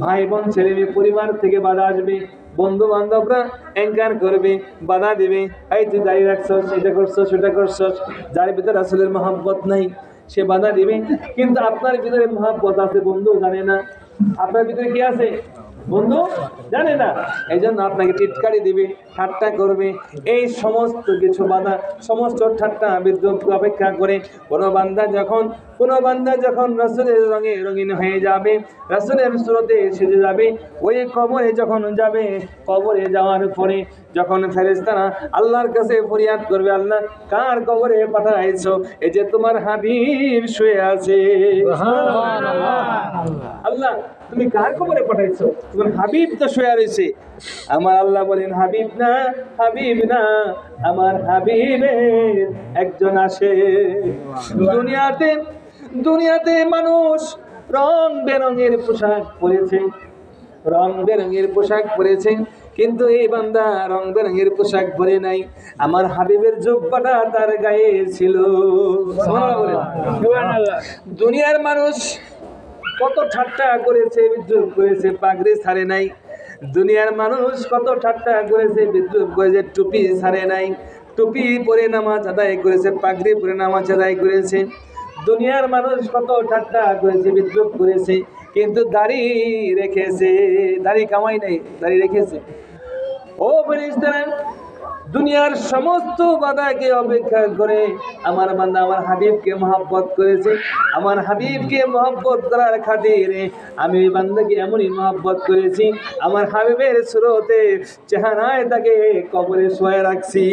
ভাই বোন ছেলে মেয়ে পরিবার থেকে বাধা আসবে, বন্ধু বান্ধবরা অ্যাঙ্কার করবে, বাধা দিবে, এই তুই দাঁড়িয়ে রাখছস, এটা করছস, সেটা করছস। যার ভিতরে রাসূলের মহব্বত নাই সে বাধা দিবে, কিন্তু আপনার ভিতরে মহব্বত আছে, বন্ধু জানে না আপনার ভিতরে কি আছে, বন্ধু জানে না, এই জন্য আপনাকে টিটকারি দিবে, ঠাট্টা করবে। এই সমস্ত কিছু বাধা, সমস্ত ঠাট্টা বিদ্রুপ অপেক্ষা করে কোনো বান্দা যখন রাসূলের রঙে রঙিন হয়ে যাবে, রাসূলের সুরতে সেজে যাবে, ওই কবরে যখন যাবে, কবরে যাওয়ার পরে যখন ফেরেশতারা আল্লাহর কাছে ফরিয়াদ করবে, আল্লাহ কার কবরে পাঠাইছো? এই যে তোমার হাবিব শুয়ে আছে। আল্লাহ তুমি কার কবরে পাঠাইছো? তোমার হাবিব তো শুয়ে রয়েছে। আমার আল্লাহ বলেন, হাবিব না, হাবিব না, আমার হাবিবের একজন আসে। দুনিয়াতে মানুষ রং বেরঙের পোশাক পরেছে, রং বেরঙের পোশাক পরেছে, কিন্তু এই বান্দা রং বেরঙের পোশাক পরে নাই, আমার হাবিবের জুব্বাটা তার গায়ে ছিল। দুনিয়ার মানুষ কত ঠাট্টা করেছে, বিদ্রুপ করেছে, পাগড়ি ছাড়ে নাই। দুনিয়ার মানুষ কত ঠাট্টা করেছে, বিদ্রুপ করেছে, টুপি ছাড়ে নাই। টুপি পরে নামাজ আদায় করেছে, পাগড়ি পরে নামাজ আদায় করেছে। দুনিয়ার মানুষ কত ঠাট্টা করেছে, বিদ্রুপ করেছে, কিন্তু দাড়ি রেখেছে, দাড়ি কামাই নাই, দাড়ি রেখেছে। ও ফেরেশতারা, দুনিয়ার সমস্ত বাধাকে অপেক্ষা করে আমার বান্দা আমার হাবিবকে মহব্বত করেছে। আমার হাবিবকে মহব্বত করার খাতিরে আমি ওই বান্দাকে এমনই মহব্বত করেছি, আমার হাবিবের সুরতে চেহারায় তাকে কবরে শোয়া রাখছি।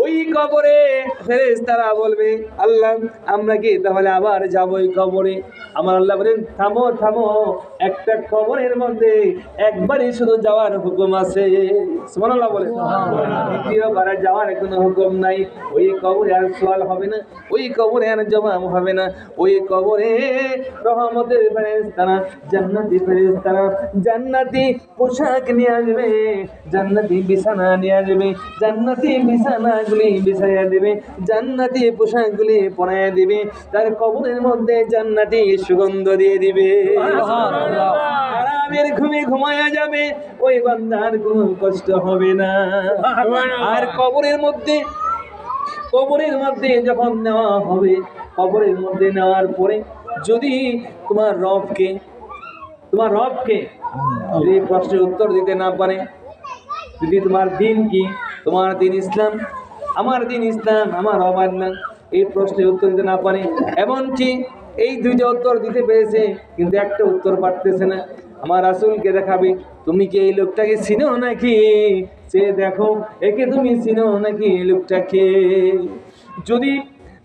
ওই কবরে ফেরেশতারা বলবে, আল্লাহ আমরা কি তাহলে আবার যাবো ওই কবরে? আমার আল্লাহ বলেন, থামো থামো, একটা কবরের মধ্যে একবারই শুধু যাওয়ার হুকুম আছে। সুবহানাল্লাহ বলে, দ্বিতীয়বার যাওয়ার কোনো হুকুম নাই। ওই কবরে আর সওয়াল হবে না, ওই কবরে আর জবাব হবে না। ওই কবরে রহমতের ফেরেশতারা, জান্নাতি ফেরেশতারা জান্নাতি পোশাক নিয়ে আসবে, জান্নাতি বিছানা নিয়ে আসবে, জান্নাতি বিছানাগুলি বিছাইয়া দেবে, জান্নাতি পোশাকগুলি পরাইয়া দিবে, তার কবরের মধ্যে জান্নাতি সুগন্ধ দিয়ে দিবে। আরামের ঘুমে ঘুমায়া যাবে, ওই বান্দার কোনো কষ্ট হবে না। আর কবরের মধ্যে যখন নেওয়া হবে, কবরের মধ্যে নেওয়ার পরে যদি তোমার রবকে যদি প্রশ্নের উত্তর দিতে না পারে, যদি তোমার দিন কি, তোমার দিন ইসলাম, আমার দিন ইসলাম, আমার রব আল্লাহ, এই প্রশ্নের উত্তর দিতে না পারে, এমনকি এই দুইটা উত্তর দিতে পেরেছে কিন্তু একটা উত্তর পারতেছে না, আমার রাসূলকে দেখাবে, তুমি কি এই লোকটাকে চিনো নাকি? সে দেখো, একে তুমি চিনো নাকি এই লোকটাকে? যদি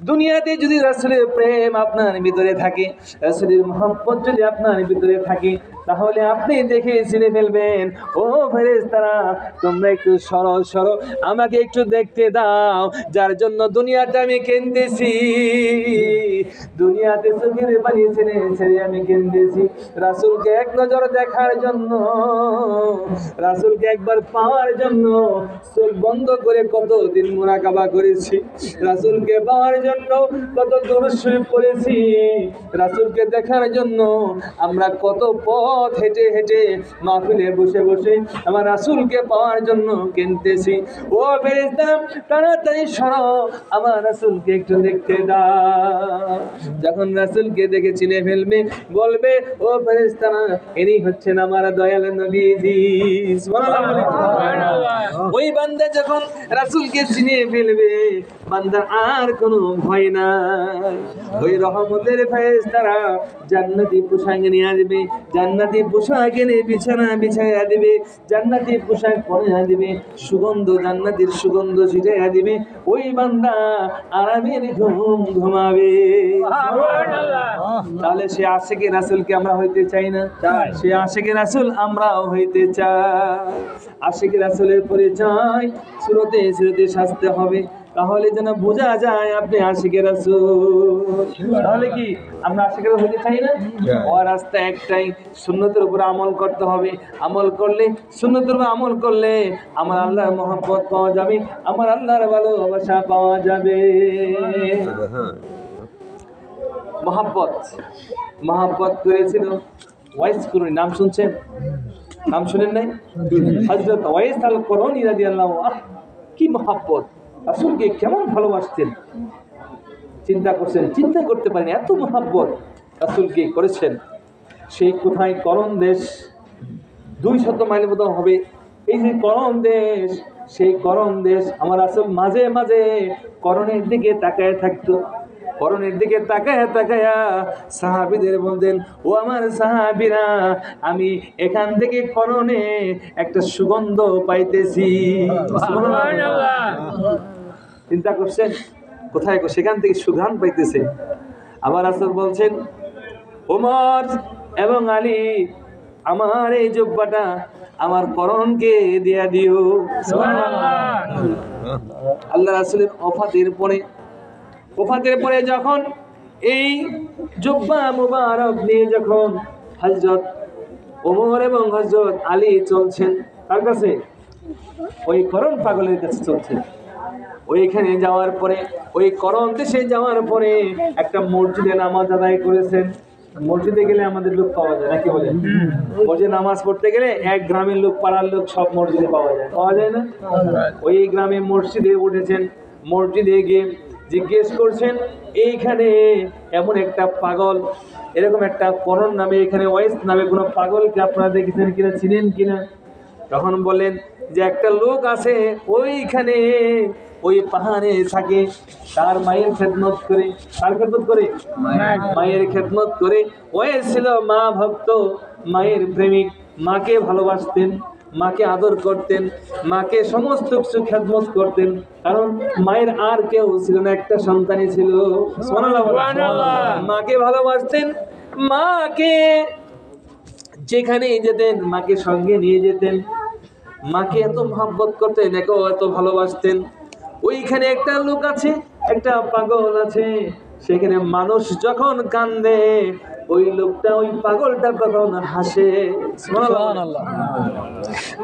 দুনিয়াতে যদি রাসূলের প্রেম আপনার ভিতরে থাকে, রাসূলের মহব্বত যদি আপনার ভিতরে থাকে, তাহলে আপনি দেখে চিনে ফেলবেন। ও ফেরেশতারা, তোমরা একটু সরো, আমাকে একটু দেখতে দাও, যার জন্য দুনিয়াতে আমি কেঁদেছি, দুনিয়াতে চোখের পানি ছেড়ে আমি কেঁদেছি রাসূলকে এক নজর দেখার জন্য, রাসূলকে একবার পাওয়ার জন্য চোখ বন্ধ করে কতদিন মুরাকাবা করেছি, রাসূলকে পাওয়ার জন্য কত দরুদ শরীফ পড়েছি, রাসূলকে দেখার জন্য আমরা কত পথ পথ হেঁটে হেঁটে মাহফিলে বসে বসে আমার রাসূলকে পাওয়ার জন্য কিনতেছি। ও ফেরেশতা তাড়াতাড়ি সরো, আমার রাসূলকে একটু দেখতে দাও। যখন রাসূলকে দেখে চিনে ফেলবে, বলবে ও ফেরেশতারা ইনি হচ্ছেন আমার দয়াল নবীজি। সুবহানাল্লাহ। ওই বান্দা যখন রাসূলকে চিনে ফেলবে, বান্দার আর কোনো ভয় নাই। ওই রহমতের ফেরেশতারা জান্নাতি পোশাক নিয়ে আসবে, জান্নাতি পোশাক এনে বিছানা বিছাইয়া দিবে, জান্নাতি পোশাক পরিয়ে দিবে, সুগন্ধ জান্নাতের সুগন্ধ ছিটাইয়া দিবে। ওই বান্দা আরামের ঘুম ঘুমাবে। তাহলে সে আশিকে রাসূলকে আমরা হইতে চাই না? সে আশিকে রাসূল আমরাও হইতে চাই। আশিকে রাসূলের পরিচয় সুরতে সুরতে সাজতে হবে, তাহলে যেন বোঝা যায় আপনি আশিকে রাসূল। তাহলে কি আমরা আশিকে রাসূল হতে চাই না? ও রাস্তা একটাই, সুন্নতের উপর আমল করতে হবে। আমল করলে, সুন্নতের উপর আমল করলে আমার আল্লাহর মহব্বত পাওয়া যাবে, আমার আল্লাহর ভালোবাসা পাওয়া যাবে। মহব্বত করেছিল ওয়াইস করুন, নাম শুনছেন? নাম শুনেন নাই? হযরত ওয়াইস আল করনি রাদিয়াল্লাহু আনহু। কি মহব্বত, রাসূলকে কেমন ভালোবাসতেন চিন্তা করছেন? চিন্তা করতে পারেন এত মহব্বত রাসূলকে করেছেন। সেই কোথায় করণ দেশ, 200 মাইল মতো হবে এই যে করণ দেশ, সেই করণ দেশ আমার রাসূল মাঝে মাঝে করণের দিকে তাকায় থাকতো। করণের দিকে তাকায়া তাকায়া সাহাবীদের বলতেন, ও আমার সাহাবীরা, আমি এখান থেকে করণে একটা সুগন্ধ পাইতেছি। সুবহানাল্লাহ। চিন্তা করছেন কোথায়? সেখান থেকে সুঘ্রাণ পাইতেছে। আমার রাসূল বলছেন, ওমর এবং আলী, আমার এই জুব্বাটা আমার করণকে দিয়া দিও। সুবহানাল্লাহ। আল্লাহ রাসূলের ওফাতের পরে যখন এই জুব্বা মুবারক নিয়ে যখন হযরত ওমর এবং হযরত আলী চলছেন, তার কাছে ওই করণ পাগলের কাছে চলছেন। ওইখানে যাওয়ার পরে, ওই করণ দেশে যাওয়ার পরে একটা মসজিদে নামাজ আদায় করেছেন। মসজিদে গেলে আমাদের লোক পাওয়া যায় নাকি বলেন? মসজিদে নামাজ পড়তে গেলে এক গ্রামের লোক, পাড়ার লোক সব মসজিদে পাওয়া যায় না? ওই গ্রামে মসজিদে উঠেছেন, মসজিদে গিয়ে জিজ্ঞেস করছেন, এইখানে এমন একটা পাগল, এরকম একটা করণ নামে, এখানে ওয়াইস নামে কোনো পাগলকে আপনারা দেখেছেন কিনা, চিনেন কিনা? তখন বলেন যে একটা লোক আছে ওইখানে, ওই পাহাড়ে থাকে, তার মায়ের খেদমত করে। কার খেদমত করে? মায়ের খেদমত করে। ওই ছিল মা ভক্ত, মায়ের প্রেমিক, মাকে ভালোবাসতেন, মাকে আদর করতেন, মাকে সমস্ত কিছু খেদমত করতেন, কারণ মায়ের আর কেউ ছিল না, একটা সন্তানই ছিল। সুবহানাল্লাহ। মাকে ভালোবাসতেন, মাকে যেখানে যেতেন মাকে সঙ্গে নিয়ে যেতেন, মাকে এত মহব্বত করতেন, এত ভালোবাসতেন। ওইখানে একটা লোক আছে, একটা পাগল আছে, সেখানে মানুষ যখন কান্দে ওই লোকটা, ওই পাগলটা তখন হাসে। সুবহানাল্লাহ।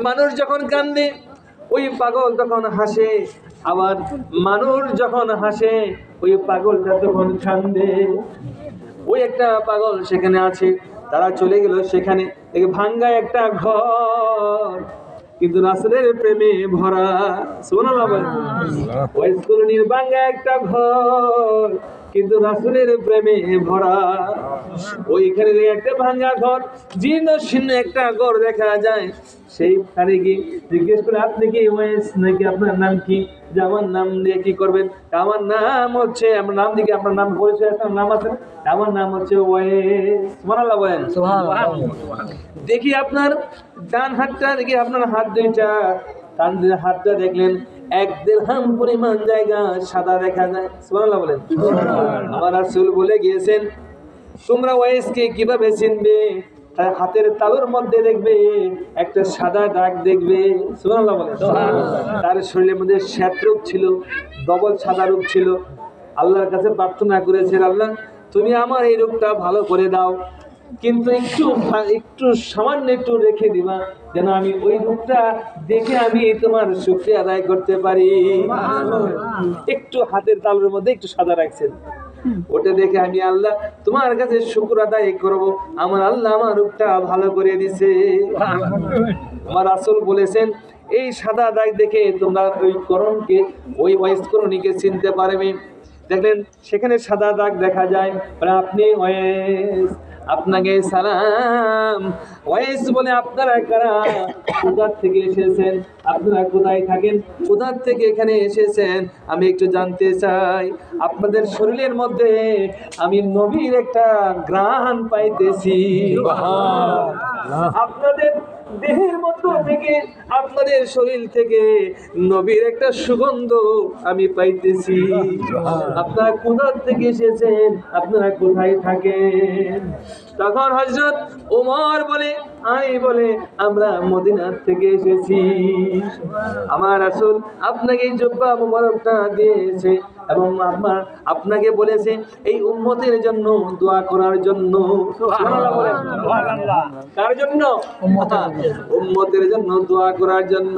মানুষ যখন কান্দে ওই পাগল তখন হাসে, আবার মানুষ যখন হাসে ওই পাগলটা তখন কান্দে। ওই একটা পাগল সেখানে আছে, তারা চলে গেল সেখানে, ভাঙ্গা একটা ঘর, কিন্তু রাসূলের প্রেমে ভরা। সুবহানাল্লাহ। ওই কলোনির ভাঙ্গা একটা ঘর, কিন্তু রাসূলের প্রেমে ভরা। ওইখানে একটা ভাঙ্গা ঘর, জীর্ণ শীর্ণ একটা ঘর দেখা যায়। সেইখানে গিয়ে জিজ্ঞেস করে, আপনি কি ওয়াইস নাকি? আপনার নাম কি? যে আমার নাম দিয়ে কি করবেন? আমার নাম হচ্ছে, আমার নাম দিকে আপনার নাম পরিচয়, আপনার নাম আছে? আমার নাম হচ্ছে ওয়াইস। সুবহানাল্লাহ বলেন। দেখি আপনার ডান হাতটা, দেখি আপনার হাত দুইটা, ডান হাতটা দেখলেন 1 দিরহাম পরিমাণ জায়গা সাদা দেখা যায়। সুবহানাল্লাহ বলেন। আমার রাসূল বলে গিয়েছেন, তোমরা ওয়াইসকে কিভাবে চিনবে? তার হাতের তালুর মধ্যে দেখবে একটা সাদা দাগ দেখবে। সুবহানাল্লাহ বলেন। তার শরীরের মধ্যে শ্বেত রোগ ছিল, ডবল সাদা রোগ ছিল। আল্লাহর কাছে প্রার্থনা করেছেন, আল্লাহ তুমি আমার এই রোগটা ভালো করে দাও, কিন্তু একটু সামান্য একটু রেখে দিবা, যেন আমি ওই রূপটা দেখে আমি তোমার শুকরিয়া আদায় করতে পারি। একটু হাতের তালুর মধ্যে একটু সাদা রাখছেন। ওটা দেখে আমি আল্লাহ তোমার কাছে শুকর আদায় করব, আমার আল্লাহ আমার রূপটা ভালো করে দিছে। আমার রাসূল বলেছেন এই সাদা দাগ দেখে তোমরা ওই করণকে, ওই ওয়াইস করণীকে চিনতে পারবে। দেখলেন সেখানে সাদা দাগ দেখা যায়, আপনি ওয়াইস, আপনাকে সালাম। ওয়াইস বলে আপনারা কারা, কোথা থেকে এসেছেন, আপনারা কোথায় থাকেন, কোথা থেকে এখানে এসেছেন আমি একটু জানতে চাই। আপনাদের শরীরের মধ্যে আমি নবীর একটা ঘ্রাণ পাইতেছি। আপনাদের দেহের মধ্য থেকে, আপনাদের শরীর থেকে নবীর একটা সুগন্ধ আমি পাইতেছি। আপনারা কোথা থেকে এসেছেন, আপনারা কোথায় থাকেন? তখন হযরত ওমর বলে, আলী বলে, আমরা মদিনার থেকে এসেছি। আমার রাসূল আপনাকে এই জুব্বা মুবারকটা দিয়েছে এবং আপনাকে বলেছে এই উম্মতের জন্য দোয়া করার জন্য। সুবহানাল্লাহ বলেন। সুবহানাল্লাহ। কার জন্য? উম্মতের জন্য দোয়া করার জন্য।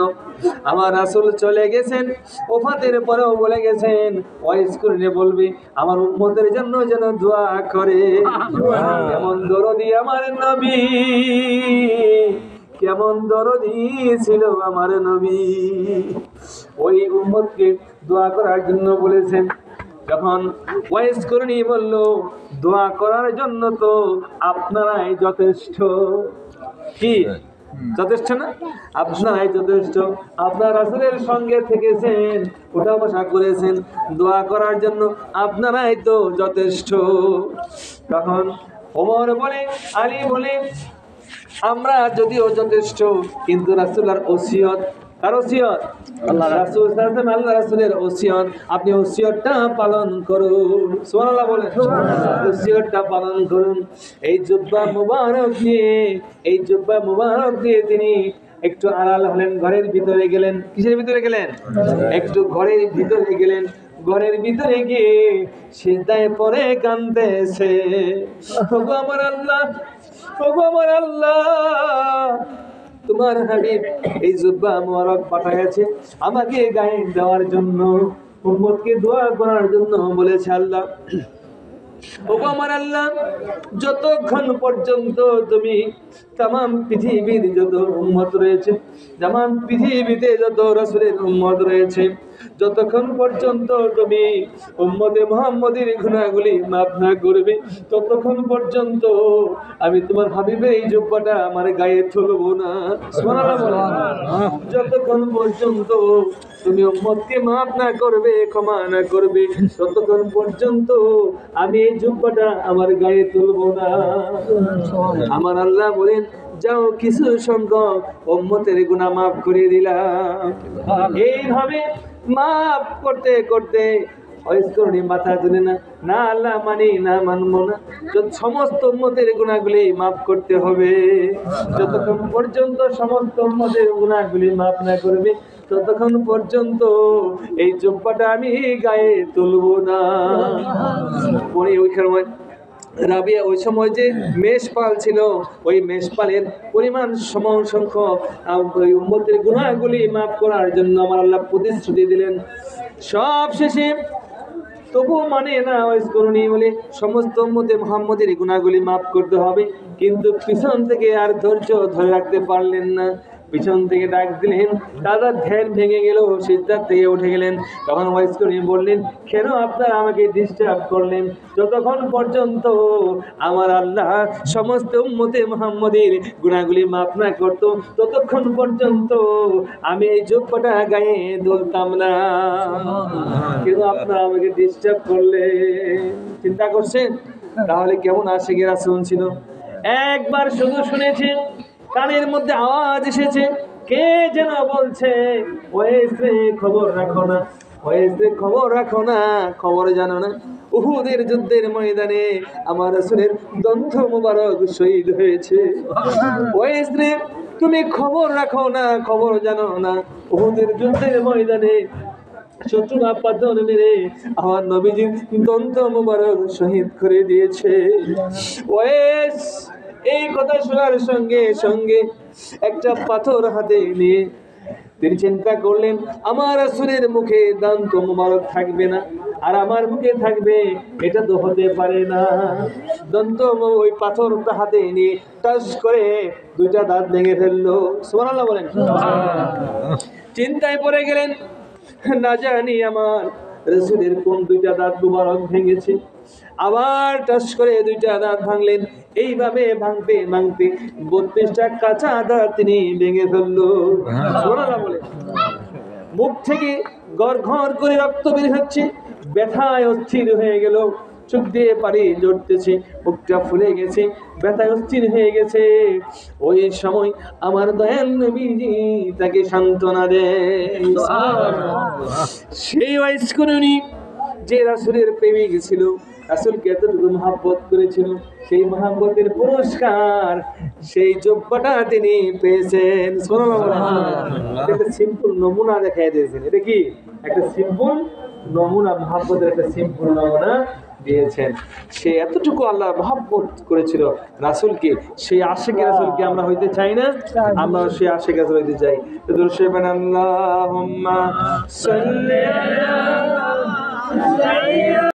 আমার রাসূল চলে গেছেন, ওফাতের পরেও বলে গেছেন ওয়াইস করে বলবি আমার উম্মতের জন্য যেন দোয়া করে। কেমন দরদি আমার নবী, কেমন দরদি ছিল আমার নবী। ওই উম্মতকে দোয়া করার জন্য বলেছেন। যখন ওয়াইস করনি বলল দোয়া করার জন্য তো আপনারাই যথেষ্ট। কি যথেষ্ট না? আপনারাই যথেষ্ট। আপনার রাসূলের সঙ্গে থেকেছেন, ওঠা বসা করেছেন, দোয়া করার জন্য আপনারাই তো যথেষ্ট। তখন ওমর বলে, আলী বলে, আমরা যদিও যথেষ্ট কিন্তু রাসূলের ওসিয়ত, কার ওসিয়ত? আল্লাহ রাসূল সাল্লাল্লাহু আলাইহি ওয়াসাল্লাম, আল্লাহ রাসূলের ওসিয়ত, আপনি ওসিয়তটা পালন করুন। সুবহানাল্লাহ বলে। ওসিয়তটা পালন করুন। এই জুব্বা মুবারক দিয়ে, এই জুব্বা মুবারক দিয়ে তিনি একটু আড়াল হলেন, ঘরের ভিতরে গেলেন। কিসের ভিতরে গেলেন? একটু ঘরের ভিতরে গেলেন। ঘরের ভিতরে গিয়ে সিজদায় পড়ে কাঁদতেছে, ওগো আমার আল্লাহ, ওগো আমার আল্লাহ, তোমার হাবিব এই জুব্বা মুবারক পাঠাইছে আমাকে গায়ে দেওয়ার জন্য, উম্মতকে দোয়া করার জন্য বলেছে। আল্লাহ, ওগো আমার আল্লাহ, যতক্ষণ পর্যন্ত তুমি তামাম পৃথিবীর যত উম্মত রয়েছে, তামাম পৃথিবীতে যত রাসূলের উম্মত রয়েছে, যতক্ষণ পর্যন্ত তুমি উম্মতে মুহাম্মদের গুনাহগুলি মাফ না করবে, ততক্ষণ পর্যন্ত আমি তোমার হাবিবের এই জুব্বাটা আমার গায়ে তুলব না। সুবহানাল্লাহ। যতক্ষণ পর্যন্ত তুমি উম্মতকে মাফ না করবে, ক্ষমা না করবে, ততক্ষণ পর্যন্ত আমি এই জুব্বাটা আমার গায়ে তুলব না। আমার আল্লাহ বলেন, যাও কিছু সংখ্যক উম্মতের গুনাহ মাফ করে দিলাম। এইভাবে মাফ করতে করতে মাথা তুলে না, না আল্লাহ মানি না, মানবো না, সমস্ত উম্মতের গুনাহগুলি মাফ করতে হবে। যতক্ষণ পর্যন্ত সমস্ত উম্মতের গুনাহগুলি মাফ না করবে, ততক্ষণ পর্যন্ত এই জুব্বাটা আমি গায়ে তুলব না। পরে ওইখানে রাবিয়া, ওই সময় যে মেষপাল ছিল, ওই মেষপালের পরিমাণ সমান সংখ্যক ওই উম্মতের গুনাহগুলি মাফ করার জন্য আমার আল্লাহ প্রতিশ্রুতি দিলেন। সব শেষে তবু মানে না ওয়াইজ করুনি বলে সমস্ত উম্মতে মুহাম্মদের গুনাহগুলি মাফ করতে হবে, কিন্তু পিছন থেকে আর ধৈর্য ধরে রাখতে পারলেন না। পিছন থেকে ডাক দিলেন, দাদা ধ্যান ভেঙে গেল, সিজদার থেকে উঠে গেলেন। তখন ওয়াইজ করে বললেন, কেন আপনারা আমাকে ডিস্টার্ব করলেন? যতক্ষণ পর্যন্ত আমার আল্লাহ সমস্ত উম্মতে মুহাম্মদের গুনাহগুলি মাফ না করতো, ততক্ষণ পর্যন্ত আমি এই জুব্বাটা গায়ে তুলতাম না। কিন্তু আপনারা আমাকে ডিস্টার্ব করলেন। চিন্তা করছেন তাহলে কেমন আশিকের রাসূল ছিল? একবার শুধু শুনেছেন, কানের মধ্যে আওয়াজ এসেছে, কে যেন বলছে, ওয়েসে খবর রাখো না, ওয়েসে খবর রাখো না, খবর জানো না উহুদের যুদ্ধের ময়দানে আমার রাসূলের দন্ত মোবারক শহীদ হয়েছে। ওয়েসে তুমি খবর রাখো না, খবর জানো না, উহুদের যুদ্ধের ময়দানে শত্রুরা পাথর মেরে আমার নবীজির দন্ত মোবারক শহীদ করে দিয়েছে। ওয়েস এই কথা শোনার সঙ্গে সঙ্গে একটা পাথর হাতে নিয়ে তিনি চিন্তা করলেন আমার রাসূলের মুখে দান্ত মোবারক থাকবে না আর আমার মুখে থাকবে, এটা তো হতে পারে না। দন্ত ওই পাথরটা হাতে নিয়ে টাচ করে দুইটা দাঁত ভেঙে ফেললো। সুবহানাল্লাহ বলেন। চিন্তায় পড়ে গেলেন, না জানি আমার রাসূলের কোন দুইটা দাঁত মোবারক ভেঙেছে। আবার টাচ করে দুইটা দাঁত ভাঙলেন। এইভাবে ভাঙতে ভাঙতে 32টা কাঁচা দাঁত তিনি ভেঙে ফেললো। সুবহানাল্লাহ বলেন। মুখ থেকে গড় ঘড় করে রক্ত বের হচ্ছে, ব্যথায় অস্থির হয়ে গেল, চোখ দিয়ে পানি ঝরতেছে, মুখটা ফুলে গেছে, ব্যথায় অস্থির হয়ে গেছে। ওই সময় আমার দয়াল নবীজি তাকে সান্ত্বনা দেয়। সেই ওয়াইস করুনি যে রাসূলের প্রেমিক ছিল, রাসূলকে এতটুকু মহব্বত করেছিল, সেই মহব্বতের পুরস্কার সেই জব্বাটা তিনি পেয়েছেন। সুবহানাল্লাহ। একটা সিম্পল নমুনা দেখাই দিয়েছেন। এটা কি একটা সিম্পল নমুনা, মহব্বতের একটা সিম্পল নমুনা দিয়েছেন। সে এতটুকু আল্লাহ মহব্বত করেছিল রাসূলকে, সেই আশিকে রাসূলকে আমরা হইতে চাই না? আমরা সেই আশিকে রাসূল হইতে চাই। তো দুরূদ শরীফ পড়েন, আল্লাহুম্মা সাল্লি আলা